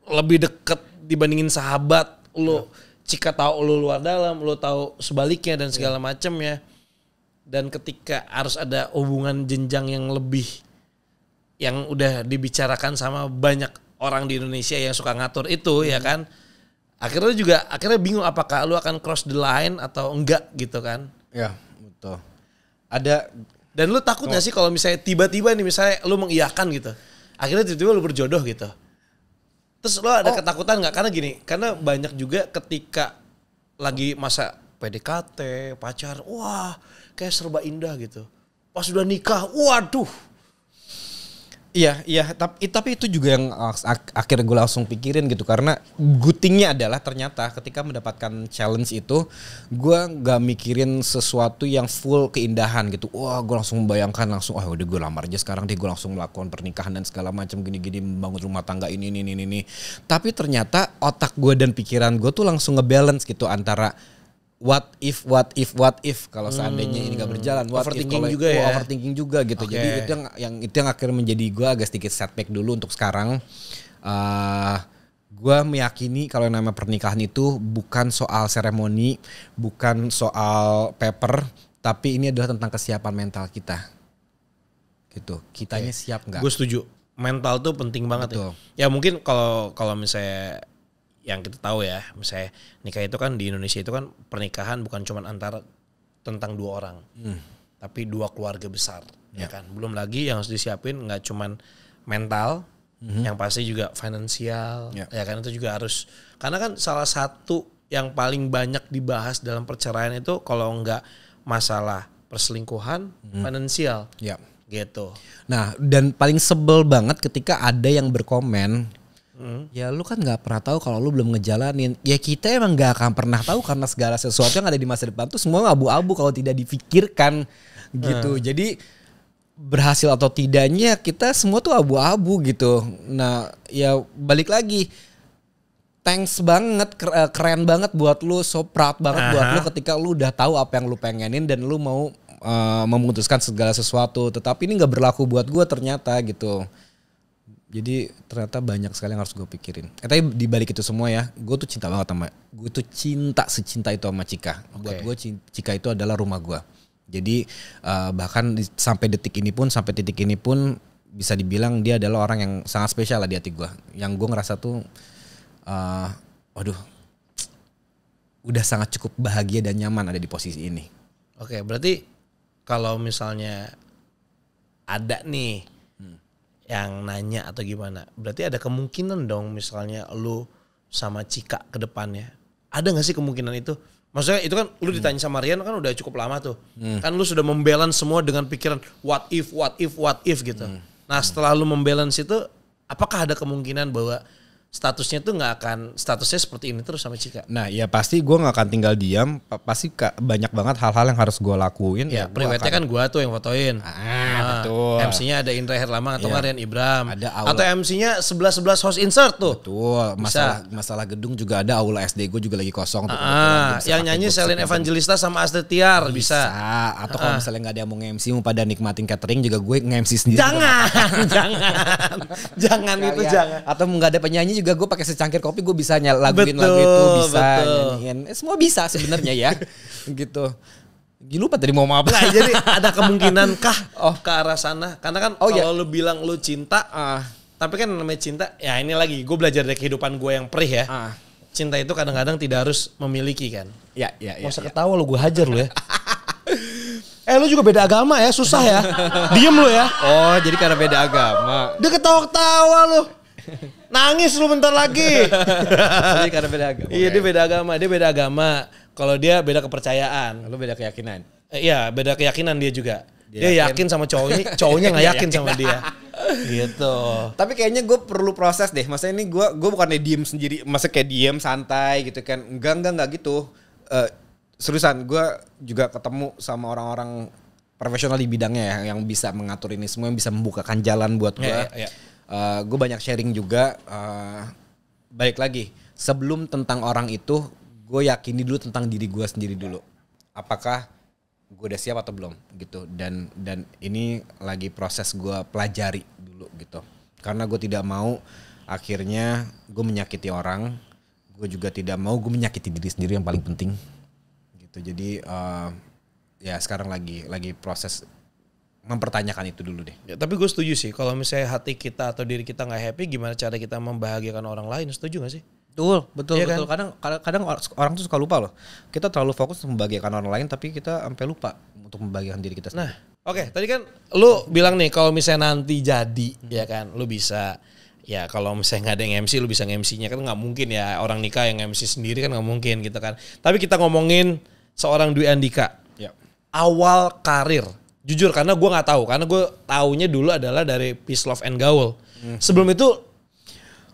lebih deket dibandingin sahabat. Lu Cika tahu lu luar dalam, lu tahu sebaliknya dan segala macam ya. Dan ketika harus ada hubungan jenjang yang lebih, yang udah dibicarakan sama banyak orang di Indonesia yang suka ngatur itu ya kan, akhirnya bingung apakah lu akan cross the line atau enggak gitu kan. Ya betul. Dan lu takut gak sih kalau misalnya tiba-tiba nih misalnya lu mengiyakan gitu, akhirnya tiba-tiba lu berjodoh gitu, terus lu ada ketakutan gak? Karena banyak juga ketika lagi masa PDKT, pacar, wah kayak serba indah gitu. pas udah nikah, waduh. Iya, tapi itu juga yang akhirnya gue langsung pikirin gitu, karena good thing-nya adalah ternyata ketika mendapatkan challenge itu gue nggak mikirin sesuatu yang full keindahan gitu. Wah, gue langsung membayangkan langsung, udah gue lamar aja sekarang deh, gue langsung melakukan pernikahan dan segala macam gini-gini, membangun rumah tangga ini. Tapi ternyata otak gue dan pikiran gue tuh langsung ngebalance gitu antara what if kalau seandainya ini gak berjalan, overthinking juga ya, overthinking juga gitu. Jadi itu yang akhirnya menjadi gue agak sedikit setback dulu untuk sekarang. Gue meyakini kalau yang namanya pernikahan itu bukan soal seremoni, bukan soal paper, tapi ini adalah tentang kesiapan mental kita. Gitu, kitanya siap nggak? Gue setuju, mental tuh penting banget. Betul. Ya mungkin kalau misalnya yang kita tahu ya, misalnya nikah itu kan di Indonesia itu kan pernikahan bukan cuma antara tentang dua orang, tapi dua keluarga besar, ya kan. Belum lagi yang harus disiapin nggak cuma mental, yang pasti juga finansial, ya kan, itu juga harus. Karena kan salah satu yang paling banyak dibahas dalam perceraian itu kalau nggak masalah perselingkuhan, finansial, gitu. Nah, dan paling sebel banget ketika ada yang berkomen, ya lu kan nggak pernah tahu kalau lu belum ngejalanin. Ya kita emang nggak akan pernah tahu karena segala sesuatu yang ada di masa depan tuh semua abu-abu kalau tidak difikirkan gitu. Jadi berhasil atau tidaknya kita semua tuh abu-abu gitu. Nah ya balik lagi, thanks banget, keren banget buat lu, so proud banget buat lu ketika lu udah tahu apa yang lu pengenin dan lu mau memutuskan segala sesuatu. Tetapi ini nggak berlaku buat gue ternyata gitu. Jadi ternyata banyak sekali yang harus gue pikirin. Tapi di balik itu semua ya, gue tuh cinta banget sama, gue tuh secinta itu sama Cika. Buat gue Cika itu adalah rumah gue. Jadi bahkan sampai titik ini pun bisa dibilang dia adalah orang yang sangat spesial lah di hati gue. Yang gue ngerasa tuh, udah sangat cukup bahagia dan nyaman ada di posisi ini. Oke, berarti kalau misalnya ada nih yang nanya atau gimana, berarti ada kemungkinan dong misalnya lu sama Cika ke depannya. Ada gak sih kemungkinan itu? Maksudnya itu kan lu ditanya sama Rian kan udah cukup lama tuh. Kan lu sudah membalance semua dengan pikiran what if gitu. Nah setelah lu membalance itu, apakah ada kemungkinan bahwa statusnya tuh statusnya seperti ini terus sama Cika? Nah ya pasti gue gak akan tinggal diam. Pasti banyak banget hal-hal yang harus gue lakuin. Ya private kan gue tuh yang fotoin. Betul. MC-nya ada Indra Herlambang atau Rian Ibram. Ada aula. Atau MC-nya 11 host insert tuh. Betul. Masalah gedung juga ada, aula SD gue juga lagi kosong. Yang nyanyi Selin Evangelista sama Astrid Tiar bisa. Atau kalau misalnya gak ada yang mau nge-MC, mau pada nikmatin catering juga gue nge-MC sendiri. Jangan itu jangan. Atau gak ada penyanyi juga gue pakai secangkir kopi gue bisa laguin lagu itu, bisa nyanyiin. Semua bisa sebenarnya ya. Gitu. Lupa tadi mau apa. Nah, jadi ada kemungkinan kah ke arah sana? Karena kan kalau lu bilang lu cinta, tapi kan namanya cinta, ya ini lagi gue belajar dari kehidupan gue yang perih ya. Cinta itu kadang-kadang tidak harus memiliki kan. Ya. Gak usah ketawa lu, gue hajar lu ya. Lu juga beda agama ya, susah ya. Diem lu ya. Oh, jadi karena beda agama. Dia ketawa-ketawa lu. Nangis lu bentar lagi. Jadi karena beda agama. Iya, dia beda agama. Kalau dia beda kepercayaan. Lu beda keyakinan. Iya, beda keyakinan dia juga. Dia yakin sama cowoknya nggak yakin sama dia. Gitu. Tapi kayaknya gue perlu proses deh. Maksudnya ini gue bukannya diem sendiri, maksudnya kayak diem santai gitu kan. Enggak gitu. Seriusan, gue juga ketemu sama orang-orang profesional di bidangnya ya, yang bisa mengatur ini semua, yang bisa membukakan jalan buat gue. Gue banyak sharing juga. Balik lagi, sebelum tentang orang itu, gue yakini dulu tentang diri gue sendiri dulu. Apakah gue udah siap atau belum gitu. Dan ini lagi proses gue pelajari dulu gitu. Karena gue tidak mau akhirnya gue menyakiti orang. Gue juga tidak mau gue menyakiti diri sendiri yang paling penting. Gitu. Jadi ya sekarang lagi proses mempertanyakan itu dulu deh. Ya, tapi gue setuju sih kalau misalnya hati kita atau diri kita nggak happy, gimana cara kita membahagiakan orang lain? Setuju nggak sih? Betul. Kadang orang tuh suka lupa loh. Kita terlalu fokus untuk membahagiakan orang lain, tapi kita sampai lupa untuk membahagiakan diri kita sendiri. Nah, oke. Tadi kan lu bilang nih kalau misalnya nanti jadi, ya kan, lu bisa. Ya kalau misalnya nggak ada yang MC, lu bisa nge-MC-nya, kan nggak mungkin ya orang nikah yang MC sendiri kan nggak mungkin gitu kan. Tapi kita ngomongin seorang Dwi Andika. Ya. Awal karir Jujur karena gue nggak tahu, karena gue taunya dulu adalah dari Peace Love and Gaul. Sebelum itu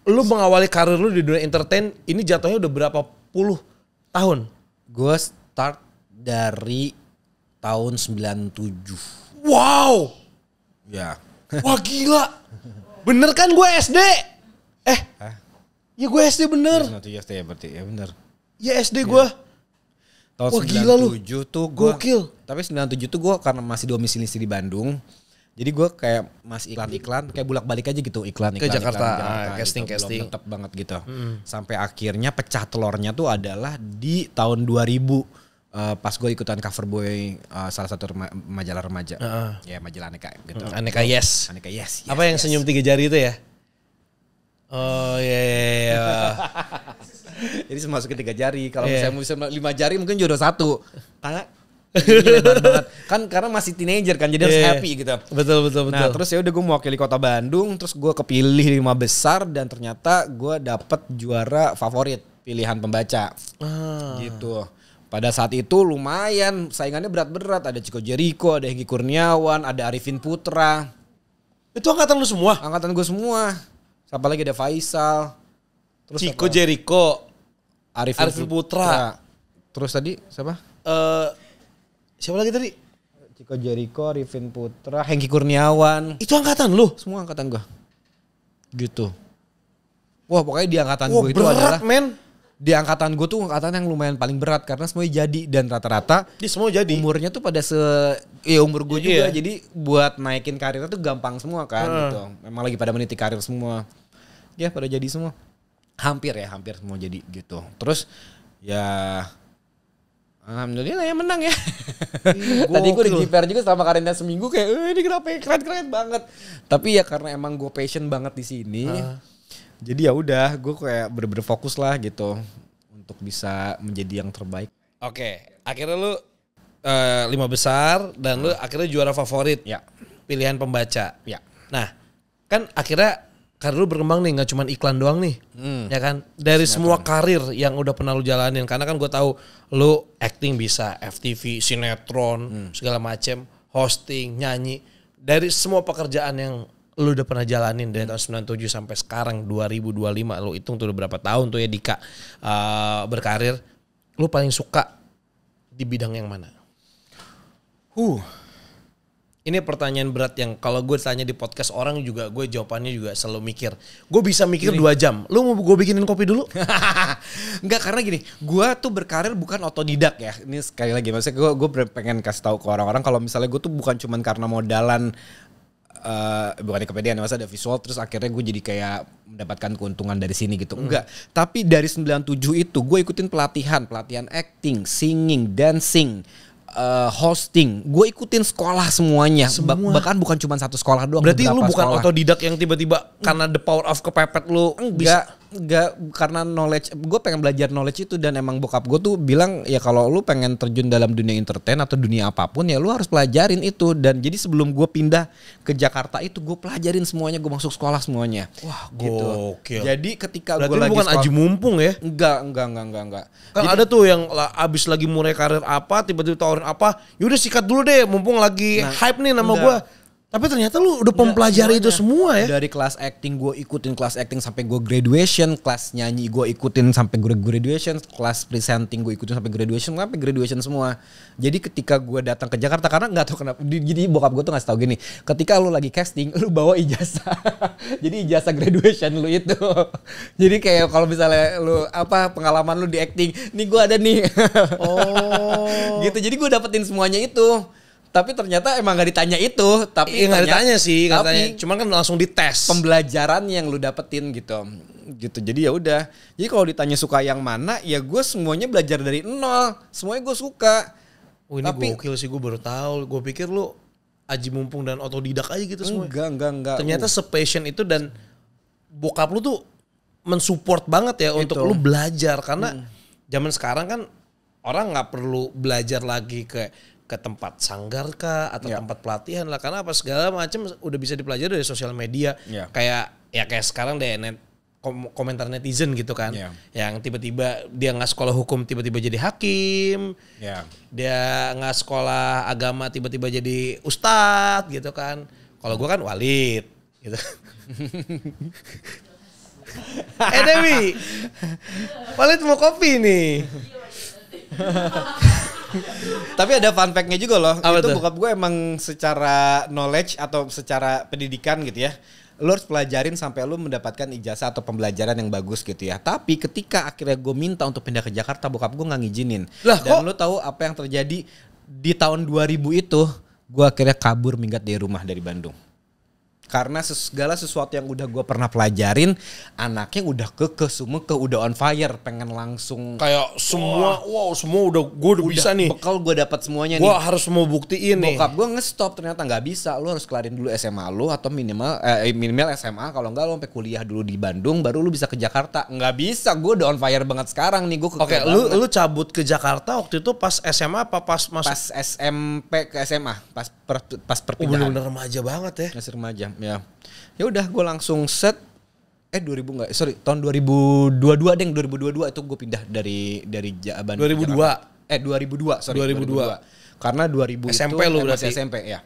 lu mengawali karir lu di dunia entertain ini jatuhnya udah berapa puluh tahun? Gue start dari tahun 97. Wow. Ya. Wah gila. Bener kan gue SD? Ya gue SD bener. Ya, SD ya berarti ya bener. Ya SD gue. Tahun Wah, gila lu. 97 tuh gue. Gokil. Tapi 97 tuh gue karena masih domisili di Bandung. Jadi gue kayak masih iklan-iklan, kayak bolak-balik aja gitu iklan-iklan. Ke Jakarta, gitu. casting. Belum tetap banget gitu. Sampai akhirnya pecah telurnya tuh adalah di tahun 2000. Pas gue ikutan cover boy salah satu majalah remaja. Ya majalah Aneka gitu. Aneka Yes. Aneka Yes. Apa yang senyum 3 jari itu ya? Oh iya. Jadi masukin 3 jari. Kalau misalnya 5 jari mungkin jodoh 1. Karena ini lebar banget. Kan karena masih teenager kan, jadi harus happy gitu. Betul. Nah terus ya udah gue mewakili kota Bandung, terus gue kepilih 5 besar dan ternyata gue dapet juara favorit pilihan pembaca. Gitu. Pada saat itu lumayan saingannya berat-berat, ada Chico Jericho, ada Hengki Kurniawan, ada Arifin Putra. Itu angkatan lu semua? Angkatan gue semua. Siapa lagi, ada Faisal. Terus Chico Jericho, Arifin Putra. Terus tadi siapa? Siapa lagi tadi? Chico Jericho, Arifin Putra, Hengki Kurniawan. Itu angkatan lu? Semua angkatan gue. Gitu. Wah pokoknya di angkatan Wah, gue itu berat, adalah. Men. Di angkatan gue tuh angkatan yang lumayan paling berat karena semuanya jadi dan rata-rata Dia semua jadi. umurnya tuh pada umur gue juga, jadi buat naikin karirnya tuh gampang semua kan gitu. Memang lagi pada meniti karir semua. Ya pada jadi semua. Hampir semua jadi gitu. Terus ya alhamdulillah ya menang ya. Tadi gue di-JPR juga selama karirnya seminggu kayak ini kenapa ya, keren banget. Tapi ya karena emang gue passion banget di sini. Jadi ya udah, gue kayak bener-bener fokus lah gitu untuk bisa menjadi yang terbaik. Oke, akhirnya lu 5 besar dan lu akhirnya juara favorit. Ya. Pilihan pembaca. Ya. Nah, kan akhirnya karir lu berkembang nih, nggak cuma iklan doang nih, ya kan? Dari semua karir yang udah pernah lu jalanin, karena kan gue tahu lu acting bisa, FTV, sinetron, segala macem, hosting, nyanyi. Dari semua pekerjaan yang lu udah pernah jalanin dari tahun 97 sampai sekarang 2025, lu hitung tuh udah berapa tahun tuh ya Dika berkarir, lu paling suka di bidang yang mana? Ini pertanyaan berat yang kalau gue tanya di podcast orang juga gue jawabannya juga selalu mikir. Gue bisa mikir 2 jam. Lu mau gue bikinin kopi dulu? Enggak, karena gini, gue tuh berkarir bukan otodidak ya. Ini sekali lagi maksudnya gue pengen kasih tahu ke orang-orang kalau misalnya gue tuh bukan cuman karena modalan bukan kepedean, masa ada visual terus akhirnya gue jadi kayak mendapatkan keuntungan dari sini gitu. Enggak, tapi dari 97 itu gue ikutin pelatihan acting, singing, dancing, hosting, gue ikutin sekolah semuanya. Bahkan bukan cuma satu sekolah doang. Berarti lu bukan sekolah. otodidak yang tiba-tiba karena the power of kepepet lu enggak karena knowledge, gue pengen belajar knowledge itu dan emang bokap gue tuh bilang ya kalau lu pengen terjun dalam dunia entertain atau dunia apapun ya lu harus pelajarin itu. Dan jadi sebelum gue pindah ke Jakarta itu gue pelajarin semuanya, gue masuk sekolah semuanya. Wah gitu. Gokil. Jadi ketika gue lagi bukan aji mumpung ya? Enggak. Kan jadi, ada tuh yang abis lagi mulai karir apa tiba-tiba tawarin apa, yaudah sikat dulu deh mumpung lagi hype nih nama gue. Tapi ternyata lu udah mempelajari itu semua ya. Dari kelas acting gue ikutin kelas acting sampai gue graduation, kelas nyanyi gue ikutin sampai gue graduation, kelas presenting gue ikutin sampai graduation semua. Jadi ketika gue datang ke Jakarta, karena nggak tahu kenapa, jadi bokap gue tuh ngasih tahu gini, ketika lu lagi casting lu bawa ijazah. Jadi ijazah graduation lu itu. Jadi kayak kalau misalnya lu pengalaman lu di acting, nih gue ada nih. Gitu. Jadi gue dapetin semuanya itu. Tapi ternyata emang gak ditanya itu. Tapi nggak ditanya sih, cuman kan langsung dites. Pembelajaran yang lu dapetin gitu. Jadi ya udah. Jadi kalau ditanya suka yang mana, ya gue semuanya belajar dari nol. Semuanya gue suka. Ini gokil sih, gue baru tahu. Gue pikir lu aji mumpung dan otodidak aja gitu semua. Enggak. Ternyata sepassion itu dan bokap lu tuh mensupport banget ya itu. Untuk lu belajar. Karena zaman sekarang kan orang nggak perlu belajar lagi ke tempat sanggar kah atau tempat pelatihan lah, karena apa segala macam udah bisa dipelajari dari sosial media. Kayak sekarang deh komentar netizen gitu kan. Yeah. Yang tiba-tiba dia nggak sekolah hukum tiba-tiba jadi hakim. Yeah. Dia nggak sekolah agama tiba-tiba jadi ustadz gitu kan. Kalau gue kan Walid gitu. Dewi, Walid mau kopi nih. Tapi ada fun fact-nya juga loh. Apa itu tuh? bokap gue emang secara knowledge atau secara pendidikan gitu ya. Lu harus pelajarin sampai lu mendapatkan ijazah atau pembelajaran yang bagus gitu ya. Tapi ketika akhirnya gue minta untuk pindah ke Jakarta, bokap gue gak ngizinin. Lah, dan kok? lu tahu apa yang terjadi di tahun 2000 itu? Gue akhirnya kabur minggat dari rumah dari Bandung. Karena segala sesuatu yang udah gue pernah pelajarin, anaknya udah semua udah on fire, pengen langsung Kayak semua, semua gue udah bisa nih. bekal gue dapat semuanya Gue nih. harus mau buktiin nih. Bokap gue nge-stop, ternyata nggak bisa. Lu harus kelarin dulu SMA lu atau minimal SMA. Kalau nggak lu sampai kuliah dulu di Bandung, baru lu bisa ke Jakarta. Nggak bisa, gue udah on fire banget sekarang nih. Gue Oke, lu cabut ke Jakarta waktu itu pas SMA apa pas masuk? pas SMP ke SMA, pas perpindahan. Bener-bener remaja banget ya. Masih remaja, ya. Ya udah, gue langsung set. 2000 nggak? Sorry, tahun 2022 deh. 2022 itu gue pindah dari Bandung. 2002. 2002, sorry. 2002. Karena 2000 SMP itu lu masih berarti? SMP, ya.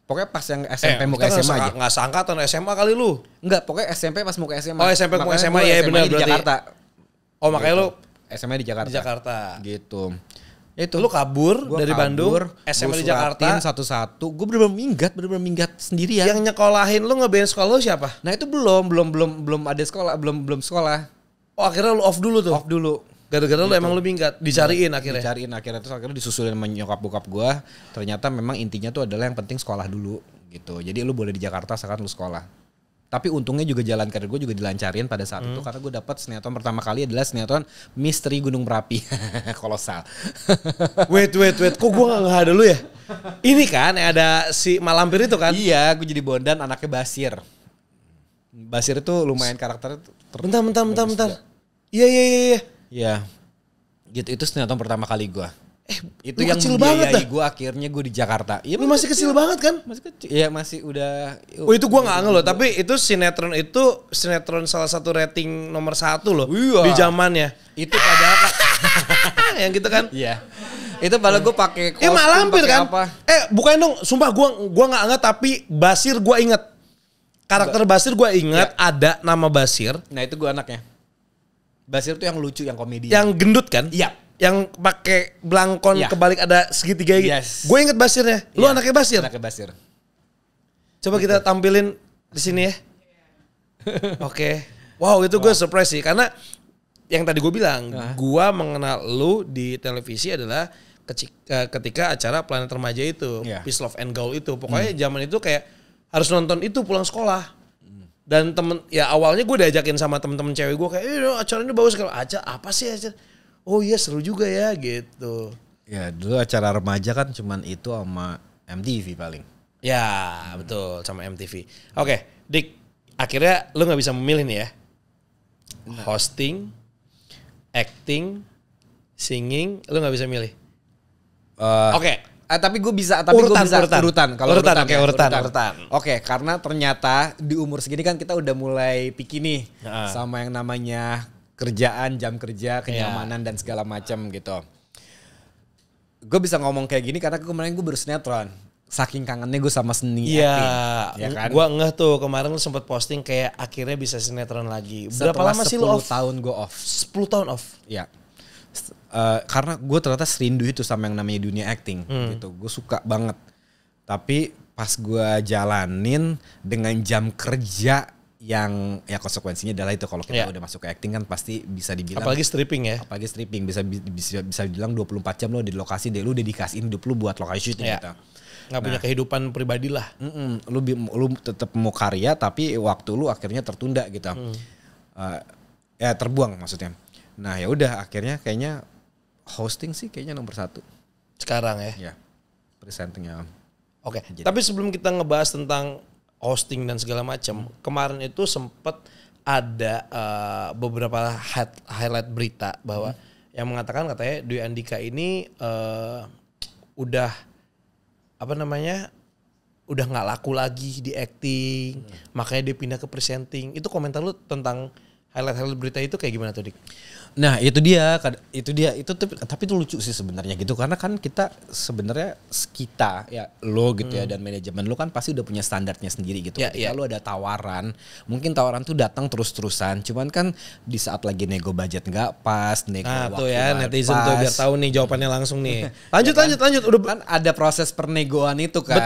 Pokoknya pas yang SMP mau ke kita SMA aja. Nggak seangkatan SMA kali lu. Enggak, pokoknya SMP pas mau ke SMA. Oh, SMP mau ke Makanya SMA, gua ya benar di berarti. Jakarta. Oh makanya lu SMA di Jakarta. di Jakarta. Gitu. Itu Lu kabur Gua dari kabur, Bandung, SMA gua di Jakarta. suratin satu-satu. Gue bener-bener minggat sendirian. Yang nyekolahin lu ngebedain sekolah lu siapa? Nah itu belum ada sekolah, belum sekolah. Oh akhirnya lu off dulu tuh. Off dulu. Gara-gara lu emang lu minggat, dicariin akhirnya. Dicariin akhirnya, terus akhirnya disusulin sama nyokap bokap gue. Ternyata memang intinya tuh adalah yang penting sekolah dulu gitu. Jadi lu boleh di Jakarta sekarang lu sekolah. Tapi untungnya juga jalan karir gue juga dilancarin pada saat itu, karena gue dapat sinetron pertama kali adalah sinetron Misteri Gunung Merapi. Kolosal. Wait, kok gua gak ada lu ya? Ini kan ada si Malampir itu kan? Iya, gue jadi Bondan, anaknya Basir. Basir itu lumayan karakternya. Bentar. Iya. Iya. Gitu, itu sinetron pertama kali gue. Itu lu yang kecil banget dah. gue akhirnya gue di Jakarta. Iya, Lu masih kecil banget kan? masih kecil. Iya, masih udah. Oh itu gua gak loh, tapi itu sinetron salah satu rating nomor 1 loh. Iya. Di zamannya. Itu padahal Yang gitu kan? Iya. Itu padahal gue pakai kostum. Malampir pakai kan? Apa. Bukan dong, sumpah gua gak inget, tapi Basir gua inget. Karakter Basir gua inget, ada nama Basir. Nah, itu gue anaknya. Basir tuh yang lucu, yang komedi. Yang gendut kan? Iya. Yang pakai belangkon Iya. kebalik ada segitiga gitu. Yes. Gue inget Basirnya. Lu Iya, anaknya Basir? Anaknya Basir. Coba kita tampilin di sini ya. Oke. Wow, itu gue surprise sih. Karena yang tadi gue bilang, gue mengenal lu di televisi adalah ketika acara Planet Remaja itu. Iya. Peace, Love, and Gaul itu. Pokoknya zaman itu kayak harus nonton itu pulang sekolah. Dan awalnya gue diajakin sama temen-temen cewek gue kayak, acaranya bagus sekali. Apa sih acara? Oh iya seru juga ya gitu. Ya dulu acara remaja kan cuman itu sama MTV paling. Ya betul sama MTV. Oke, Dik, akhirnya lu gak bisa memilih nih ya. Hosting, acting, singing, lu gak bisa milih. Oke. Tapi gue bisa, urutan. Kalau Urutan. Oke, karena ternyata di umur segini kan kita udah mulai picky nih sama yang namanya kerjaan, jam kerja, kenyamanan dan segala macam gitu. Gue bisa ngomong kayak gini karena kemarin gue baru sinetron. Saking kangennya gue sama seni acting. Ya kan? Gue ngeh tuh kemarin lu sempet posting kayak akhirnya bisa sinetron lagi. Berapa Setelah lama sih lu off? 10 tahun gue off. 10 tahun off? Ya. Karena gue ternyata serindu itu sama yang namanya dunia acting gitu. Gue suka banget. Tapi pas gue jalanin dengan jam kerja yang ya konsekuensinya adalah itu kalau kita udah masuk ke acting kan pasti bisa dibilang apalagi stripping ya. Apalagi stripping bisa dibilang 24 jam lo di lokasi deh, lu dedikasiin hidup lu buat lokasi syuting gitu. Nggak punya kehidupan pribadi lah. Lu tetap mau karya tapi waktu lu akhirnya tertunda gitu. Ya terbuang maksudnya. Nah ya udah akhirnya kayaknya hosting sih kayaknya nomor 1 sekarang ya. ya presentingnya. Oke. Tapi sebelum kita ngebahas tentang hosting dan segala macam, kemarin itu sempat ada beberapa highlight berita bahwa yang mengatakan katanya Dwi Andika ini udah nggak laku lagi di acting, makanya dia pindah ke presenting. Itu komentar lu tentang highlight berita itu kayak gimana tuh Dik? Nah itu tapi itu lucu sih sebenarnya gitu karena kan kita sebenarnya kita ya lo gitu ya dan manajemen lo kan pasti udah punya standarnya sendiri gitu. Ketika lo ada tawaran, mungkin tawaran tuh datang terus-terusan, cuman kan di saat lagi nego budget nggak pas, nego waktu tuh ya netizen pas. tuh biar tahu nih jawabannya langsung nih. Lanjut ya lanjut udah kan ada proses pernegoan itu kan.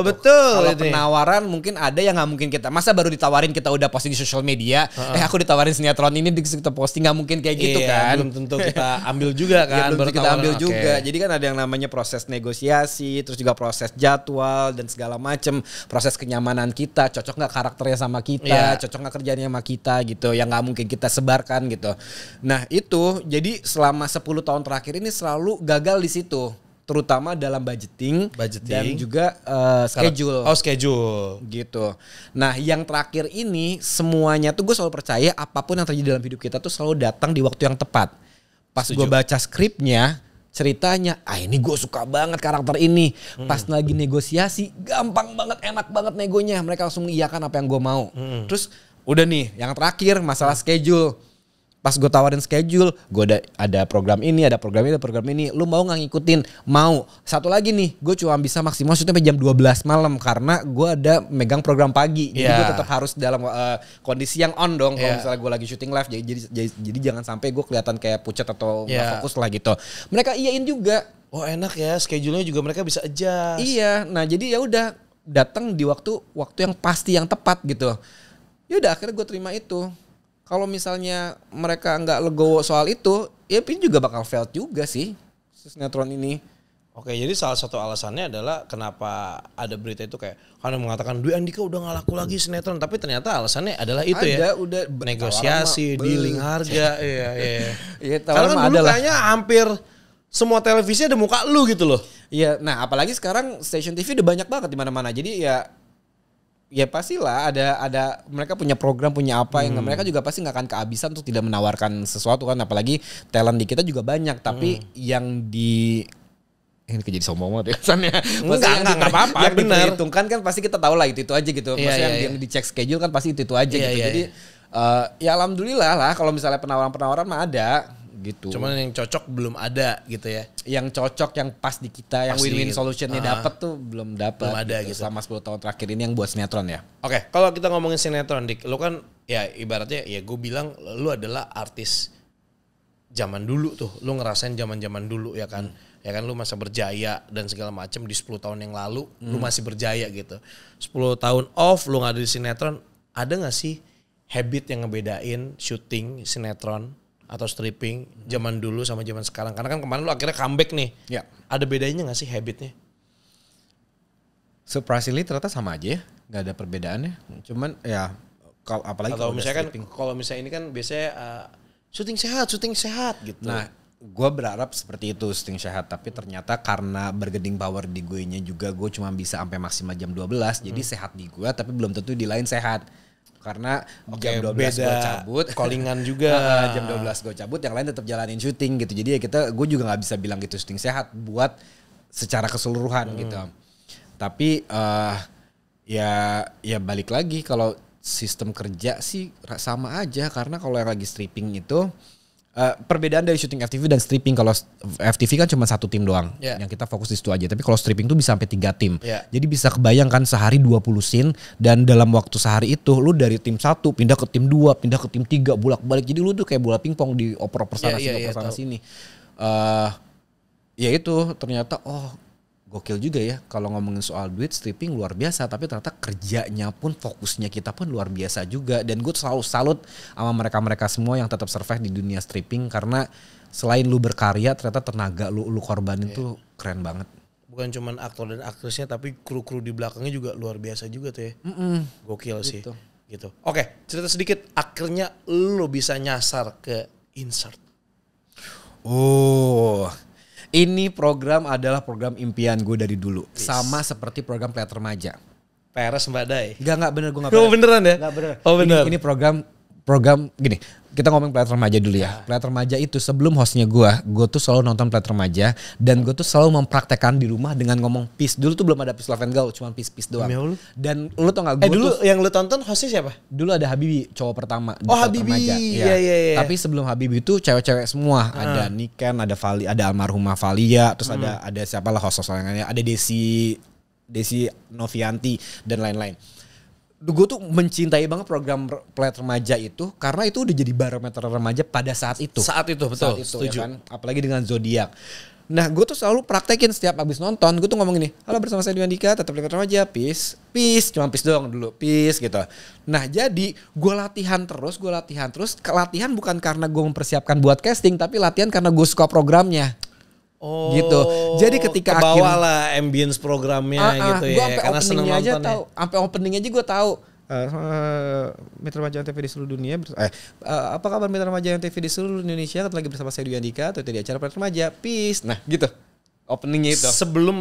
Betul. Kalau penawaran mungkin ada yang nggak mungkin kita masa baru ditawarin kita udah posting di sosial media, aku ditawarin sinetron ini kita posting nggak mungkin kayak gitu kan. Belum tentu kita ambil juga kan. Belum kita ambil juga. Jadi kan ada yang namanya proses negosiasi, terus juga proses jadwal dan segala macem, proses kenyamanan kita, cocok nggak karakternya sama kita, cocok nggak kerjanya sama kita gitu, yang nggak mungkin kita sebarkan gitu. Nah itu jadi selama 10 tahun terakhir ini selalu gagal di situ. Terutama dalam budgeting dan juga schedule. Schedule. Gitu. Nah yang terakhir ini semuanya tuh gue selalu percaya apapun yang terjadi dalam hidup kita tuh selalu datang di waktu yang tepat. Pas gue baca skripnya, ceritanya, ini gue suka banget karakter ini. Pas lagi negosiasi, gampang banget, enak banget negonya. Mereka langsung mengiyakan apa yang gue mau. Terus udah nih yang terakhir masalah schedule. Pas gue tawarin schedule, gue ada program ini, ada program ini. Lu mau gak ngikutin? Mau. Satu lagi nih, gue cuma bisa maksimal sampai jam 12 malam karena gue ada megang program pagi. Jadi gue tetap harus dalam kondisi yang on dong. Kalau misalnya gue lagi syuting live, jadi jangan sampai gue kelihatan kayak pucat atau gak fokus lah gitu. Mereka iyain juga. Oh enak ya, schedule-nya juga mereka bisa adjust. Iya, nah jadi ya udah datang di waktu yang pasti, yang tepat gitu. Ya udah akhirnya gue terima itu. Kalau misalnya mereka nggak legowo soal itu, ya ini juga bakal fail juga sih sinetron ini. Oke, jadi salah satu alasannya adalah kenapa ada berita itu kayak karena mengatakan Dwi Andika udah nggak laku lagi sinetron, tapi ternyata alasannya adalah itu udah negosiasi, dealing harga, iya. Karena kan dulu kayaknya hampir semua televisi ada muka lu gitu loh. Iya, nah apalagi sekarang stasiun TV udah banyak banget di mana-mana, jadi ya pastilah ada mereka punya program, punya apa yang mereka juga pasti nggak akan kehabisan untuk tidak menawarkan sesuatu kan, apalagi talent di kita juga banyak, tapi yang ini jadi sombong banget ya kesannya. Enggak apa-apa, yang diperhitungkan kan pasti kita tahu lah itu aja gitu. Maksudnya yang dicek schedule kan pasti itu aja gitu. Jadi ya alhamdulillah lah kalau misalnya penawaran mah ada gitu. Cuman yang cocok belum ada gitu ya. Yang cocok, yang pas di kita, yang win-win solutionnya dapat tuh belum dapat. Belum ada gitu. Selama 10 tahun terakhir ini yang buat sinetron ya. Oke, kalau kita ngomongin sinetron Dik, lu kan ya ibaratnya ya gue bilang lu adalah artis zaman dulu tuh. Lu ngerasain zaman-zaman dulu ya kan. Ya kan lu masa berjaya dan segala macam di 10 tahun yang lalu lu masih berjaya gitu. 10 tahun off lu nggak ada di sinetron, ada nggak sih habit yang ngebedain syuting sinetron atau stripping zaman dulu sama zaman sekarang? Karena kan kemarin lu akhirnya comeback nih. Ya. Ada bedanya gak sih habitnya? Surprisingly ternyata sama aja ya. Gak ada perbedaannya. Cuman ya apalagi kalau misalnya kan kalau misalnya ini kan biasanya syuting sehat gitu. Nah, gue berharap seperti itu, syuting sehat, tapi ternyata karena bergeding power di gue nya juga gue cuma bisa sampai maksimal jam 12. Jadi sehat di gue tapi belum tentu di lain sehat. Karena jam 12 gue cabut, callingan juga. Jam 12 gue cabut, yang lain tetap jalanin syuting gitu. Jadi ya gue juga nggak bisa bilang gitu syuting sehat buat secara keseluruhan gitu. Tapi ya balik lagi kalau sistem kerja sih sama aja, karena kalau yang lagi stripping itu perbedaan dari syuting FTV dan stripping, kalau FTV kan cuma satu tim doang yang kita fokus di situ aja, tapi kalau stripping tuh bisa sampai 3 tim. Jadi bisa kebayangkan sehari 20 scene, dan dalam waktu sehari itu lu dari tim 1 pindah ke tim 2, pindah ke tim 3, bolak-balik. Jadi lu tuh kayak bola pingpong di oper-oper sana sini, oper sana sini. Ya itu ternyata gokil juga ya kalau ngomongin soal duit. Stripping luar biasa, tapi ternyata kerjanya pun, fokusnya kita pun luar biasa juga. Dan gue selalu salut sama mereka-mereka semua yang tetap survive di dunia stripping, karena selain lu berkarya, ternyata tenaga lu korbanin tuh keren banget. Bukan cuman aktor dan aktrisnya, tapi kru-kru di belakangnya juga luar biasa juga tuh ya. Gokil sih. Gitu. Oke, cerita sedikit akhirnya lu bisa nyasar ke insert. Ini program adalah program impian gue dari dulu. Sama seperti program Playat Remaja. PRS Mbak Dai. Enggak bener, gue gak beneran ya? Enggak bener. Oh bener. Ini program program gini, kita ngomong Planet Remaja dulu ya. Planet Remaja itu sebelum hostnya gue tuh selalu nonton Planet Remaja dan gue tuh selalu mempraktekkan di rumah dengan ngomong peace. Dulu tuh belum ada Peace Love and Go, cuma peace doang. Dan lu tau gak gue dulu yang lu tonton hostnya siapa? Dulu ada Habibi, cowok pertama di Oh, Planet Habibi. Remaja. Iya. Tapi sebelum Habibi itu cewek-cewek semua. Ada Niken, ada Vali, ada almarhumah Valia, terus ada siapa lah host lainnya, ada Desi Novianti dan lain-lain. Gue tuh mencintai banget program Planet Remaja itu karena itu udah jadi barometer remaja pada saat itu. Saat itu betul, setuju. Ya kan? Apalagi dengan Zodiac. Nah, gue tuh selalu praktekin setiap abis nonton, gue tuh ngomong gini, halo bersama saya Dwi Andika, tetap Planet Remaja, peace, cuma peace doang dulu, peace gitu. Nah, jadi gue latihan terus, latihan bukan karena gue mempersiapkan buat casting, tapi latihan karena gue suka programnya. Oh, gitu. Jadi ketika kebawa lah ambience programnya gitu ya. Karena seneng nonton aja tahu, sampai openingnya aja gue tahu. Mitra Remaja TV di seluruh dunia. Apa kabar Mitra Remaja TV di seluruh Indonesia? Lagi bersama saya Dwi Andika atau di acara Planet Remaja. Peace. Nah, gitu. Openingnya itu. Sebelum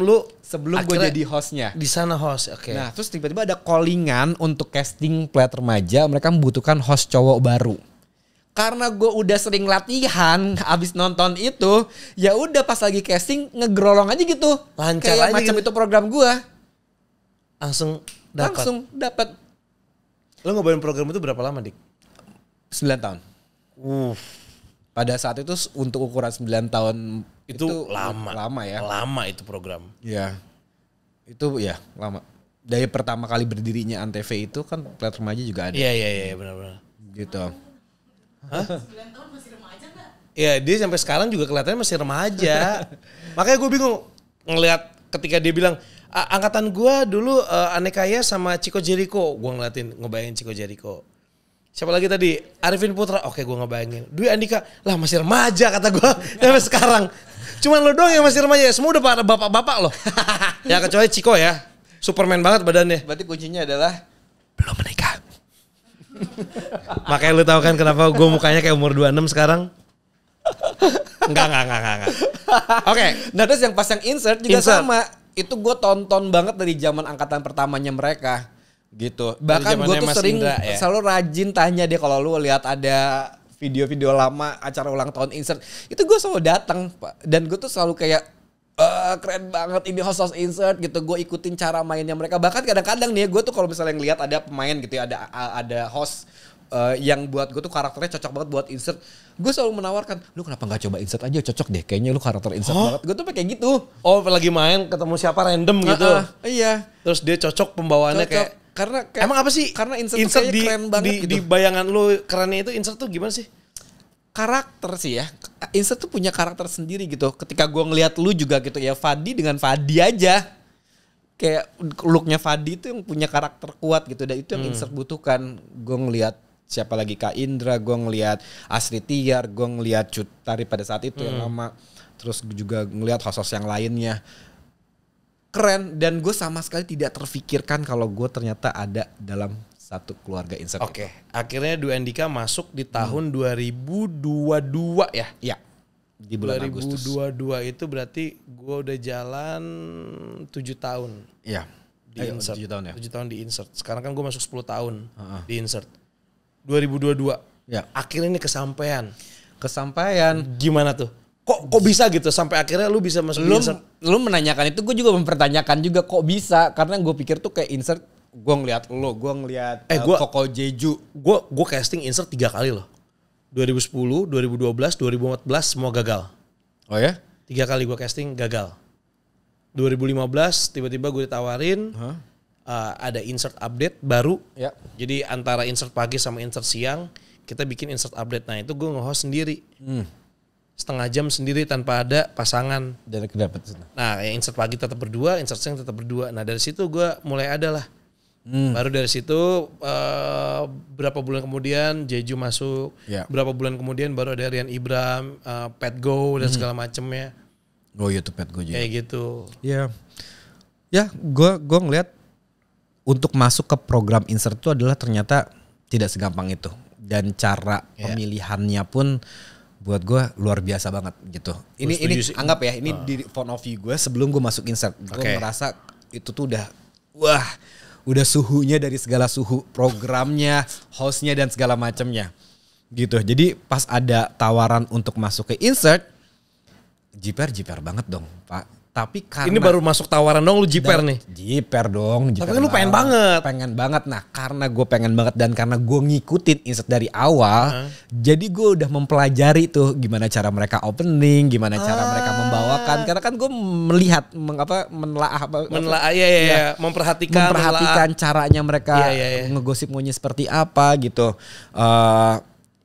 gue jadi hostnya. Di sana host, oke. Nah, terus tiba-tiba ada callingan untuk casting Planet Remaja. Mereka membutuhkan host cowok baru. Karena gue udah sering latihan abis nonton itu, ya udah pas lagi casting ngegrolong aja gitu. Lancar kayak aja macam gitu. itu program gue. Langsung dapat. Lo ngebawain program itu berapa lama, Dik? 9 tahun. Pada saat itu untuk ukuran 9 tahun itu lama. Lama ya. Lama itu program. Iya. Itu ya lama. Dari pertama kali berdirinya Antv itu kan Planet Remaja juga ada. Iya benar-benar. Gitu. Hah? 9 tahun masih remaja gak? Iya, dia sampai sekarang juga kelihatannya masih remaja. Makanya gue bingung ngelihat ketika dia bilang angkatan gue dulu Anekaya sama Chico Jericho. Gue ngebayangin Chico Jericho. Siapa lagi tadi? Arifin Putra. Oke, gue ngebayangin. Dwi Andika, lah masih remaja kata gue sampai sekarang. Cuman lo doang yang masih remaja. Semua udah pada bapak-bapak loh. Ya kecuali Chico ya. Superman banget badannya. Berarti kuncinya adalah belum menikah. Makanya lu tahu kan kenapa gue mukanya kayak umur 26 sekarang? Enggak. Oke. Nah terus yang pas yang insert juga sama. Itu gue tonton banget dari zaman angkatan pertamanya mereka. Gitu. Bahkan gue tuh sering selalu rajin tanya dia kalau lu lihat ada video-video lama acara ulang tahun insert. Itu gue selalu datang, Pak. Dan gue tuh selalu kayak keren banget ini host insert gitu. Gue ikutin cara mainnya mereka. Bahkan kadang-kadang nih gue tuh kalau misalnya ngeliat ada pemain gitu ya, ada host yang buat gue tuh karakternya cocok banget buat insert. Gue selalu menawarkan, lu kenapa gak coba insert aja, cocok deh kayaknya lu karakter insert banget. Gue tuh kayak gitu. Oh lagi main ketemu siapa random gitu. Iya. Terus dia cocok pembawaannya kayak. Karena emang apa sih? Karena insert di, keren banget di bayangan lu kerennya itu insert tuh gimana sih? Karakter sih ya. Insert tuh punya karakter sendiri gitu. Ketika gue ngeliat lu juga gitu ya, Fadi dengan Fadi aja. Kayak looknya Fadi itu yang punya karakter kuat gitu. Dan itu yang insert butuhkan. Gue ngeliat siapa lagi, Kak Indra, gue ngeliat Asri Tiar, gue ngeliat Cut Tari pada saat itu yang lama. Terus juga ngeliat host-host yang lainnya. Keren. Dan gue sama sekali tidak terfikirkan kalau gue ternyata ada dalam satu keluarga insert. Oke. Akhirnya Dwi Andika masuk di tahun 2022 ya? Iya. Di bulan Agustus. 2022 itu berarti gue udah jalan 7 tahun. Iya. Di insert. 7 tahun ya. 7 tahun di insert. Sekarang kan gue masuk 10 tahun di insert. 2022. Ya. Akhirnya ini kesampaian. Gimana tuh? Kok bisa gitu sampai akhirnya lu bisa masuk di insert? Lu menanyakan itu, gue juga mempertanyakan juga kok bisa. Karena gue pikir tuh kayak insert, gue ngeliat lu, gue ngeliat Koko Jeju. Gue casting insert 3 kali loh. 2010, 2012, 2014 semua gagal. Oh ya? 3 kali gue casting gagal. 2015 tiba-tiba gue ditawarin ada insert update baru. Ya. Jadi antara insert pagi sama insert siang kita bikin insert update. Nah itu gue nge-host sendiri. Setengah jam sendiri tanpa ada pasangan. Dan kedapet. Nah yang insert pagi tetap berdua, insert siang tetap berdua. Nah dari situ gue mulai ada lah. Baru dari situ berapa bulan kemudian Jeju masuk. Berapa bulan kemudian baru ada Rian Ibram, Pet Go dan segala macemnya. Oh YouTube Pet Go juga. Kayak gitu. Iya. Ya gue ngeliat untuk masuk ke program insert itu adalah ternyata tidak segampang itu. Dan cara pemilihannya pun buat gue luar biasa banget gitu. Ini anggap ya, ini di phone of view gue sebelum gue masuk insert. Gue merasa itu tuh udah udah suhunya dari segala suhu, programnya, hostnya dan segala macamnya. Gitu. Jadi pas ada tawaran untuk masuk ke insert, jiper banget dong, Pak. Tapi karena ini baru masuk tawaran dong lu jiper nih. Jiper dong. Tapi kan lu pengen banget. Pengen banget. Nah karena gue pengen banget dan karena gue ngikutin insert dari awal. Jadi gue udah mempelajari tuh gimana cara mereka opening, gimana cara mereka membawakan. Karena kan gue melihat, memperhatikan caranya mereka ngegosip maunya seperti apa gitu.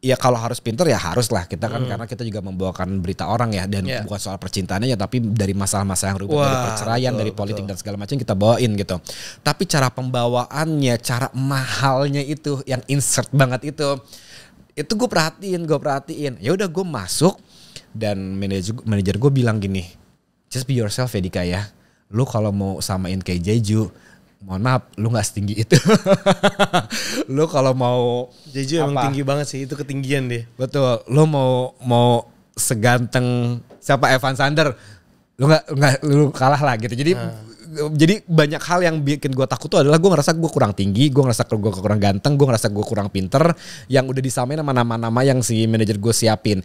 Ya kalau harus pinter ya harus lah kita kan karena kita juga membawakan berita orang ya dan bukan soal percintaannya ya tapi dari masalah-masalah yang rumit dari perceraian, dari politik dan segala macam kita bawain gitu. Tapi cara pembawaannya, cara mahalnya itu yang insert banget itu gue perhatiin. Ya udah gue masuk dan manajer gue bilang gini, just be yourself ya Dika ya. Lu kalau mau samain kayak Jeju, mohon maaf, lu gak setinggi itu. Lu kalau mau Jeju emang tinggi banget sih, itu ketinggian deh. Betul, lu mau seganteng siapa Evan Sander, lu kalah lah gitu. Jadi banyak hal yang bikin gue takut tuh adalah gue ngerasa gue kurang tinggi, gue ngerasa gue kurang ganteng, gue ngerasa gue kurang pinter. Yang udah disamain sama nama-nama yang si manajer gue siapin.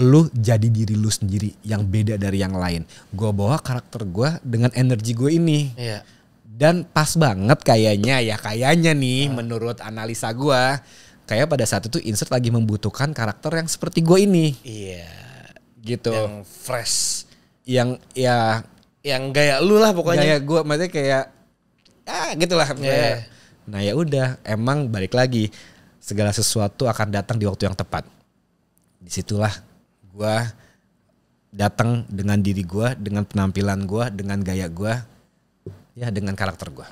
Lu jadi diri lu sendiri yang beda dari yang lain. Gue bawa karakter gue dengan energi gue ini. Iya. Dan pas banget kayaknya nih menurut analisa gue. Kayak pada saat itu insert lagi membutuhkan karakter yang seperti gue ini. Iya. Gitu. Yang fresh. Yang gaya lu lah pokoknya. Gaya gue maksudnya kayak gitulah. Yeah. Nah ya udah emang balik lagi. Segala sesuatu akan datang di waktu yang tepat. Disitulah gue datang dengan diri gue, dengan penampilan gue, dengan gaya gue. Ya dengan karakter gue.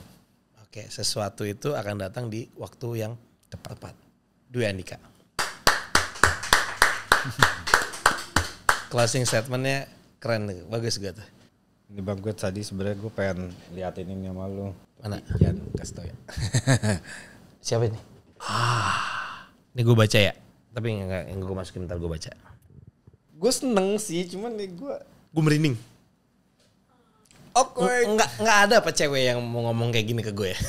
Oke, sesuatu itu akan datang di waktu yang tepat. Dwi Andika. Closing statementnya keren, bagus gitu. Ini bang gue tadi sebenarnya gue pengen liatin ini sama lu. Mana? Jangan kasih tau ya. Siapa ini? Ini gue baca ya. Tapi enggak, yang gue masukin ntar gue baca. Gue seneng sih, cuman nih gue merinding. Oke. Enggak ada apa cewek yang mau ngomong kayak gini ke gue ya.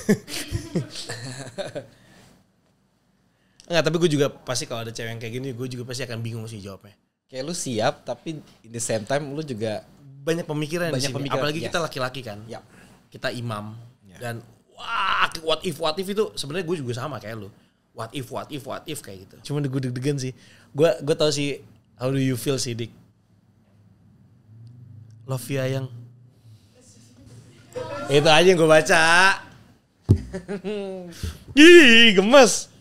Enggak, tapi gue juga pasti kalau ada cewek yang kayak gini, gue juga pasti akan bingung sih jawabnya. Kayak lu siap, tapi in the same time lu juga banyak pemikiran di sini. Apalagi kita laki-laki kan. Ya. Kita imam. Dan wah, what if itu sebenarnya gue juga sama kayak lu. What if kayak gitu. Cuma gue deg-degan sih. Gue tau sih how do you feel sih, Dik. Love you Ayang. Itu aja yang gue baca. Ih, gemes.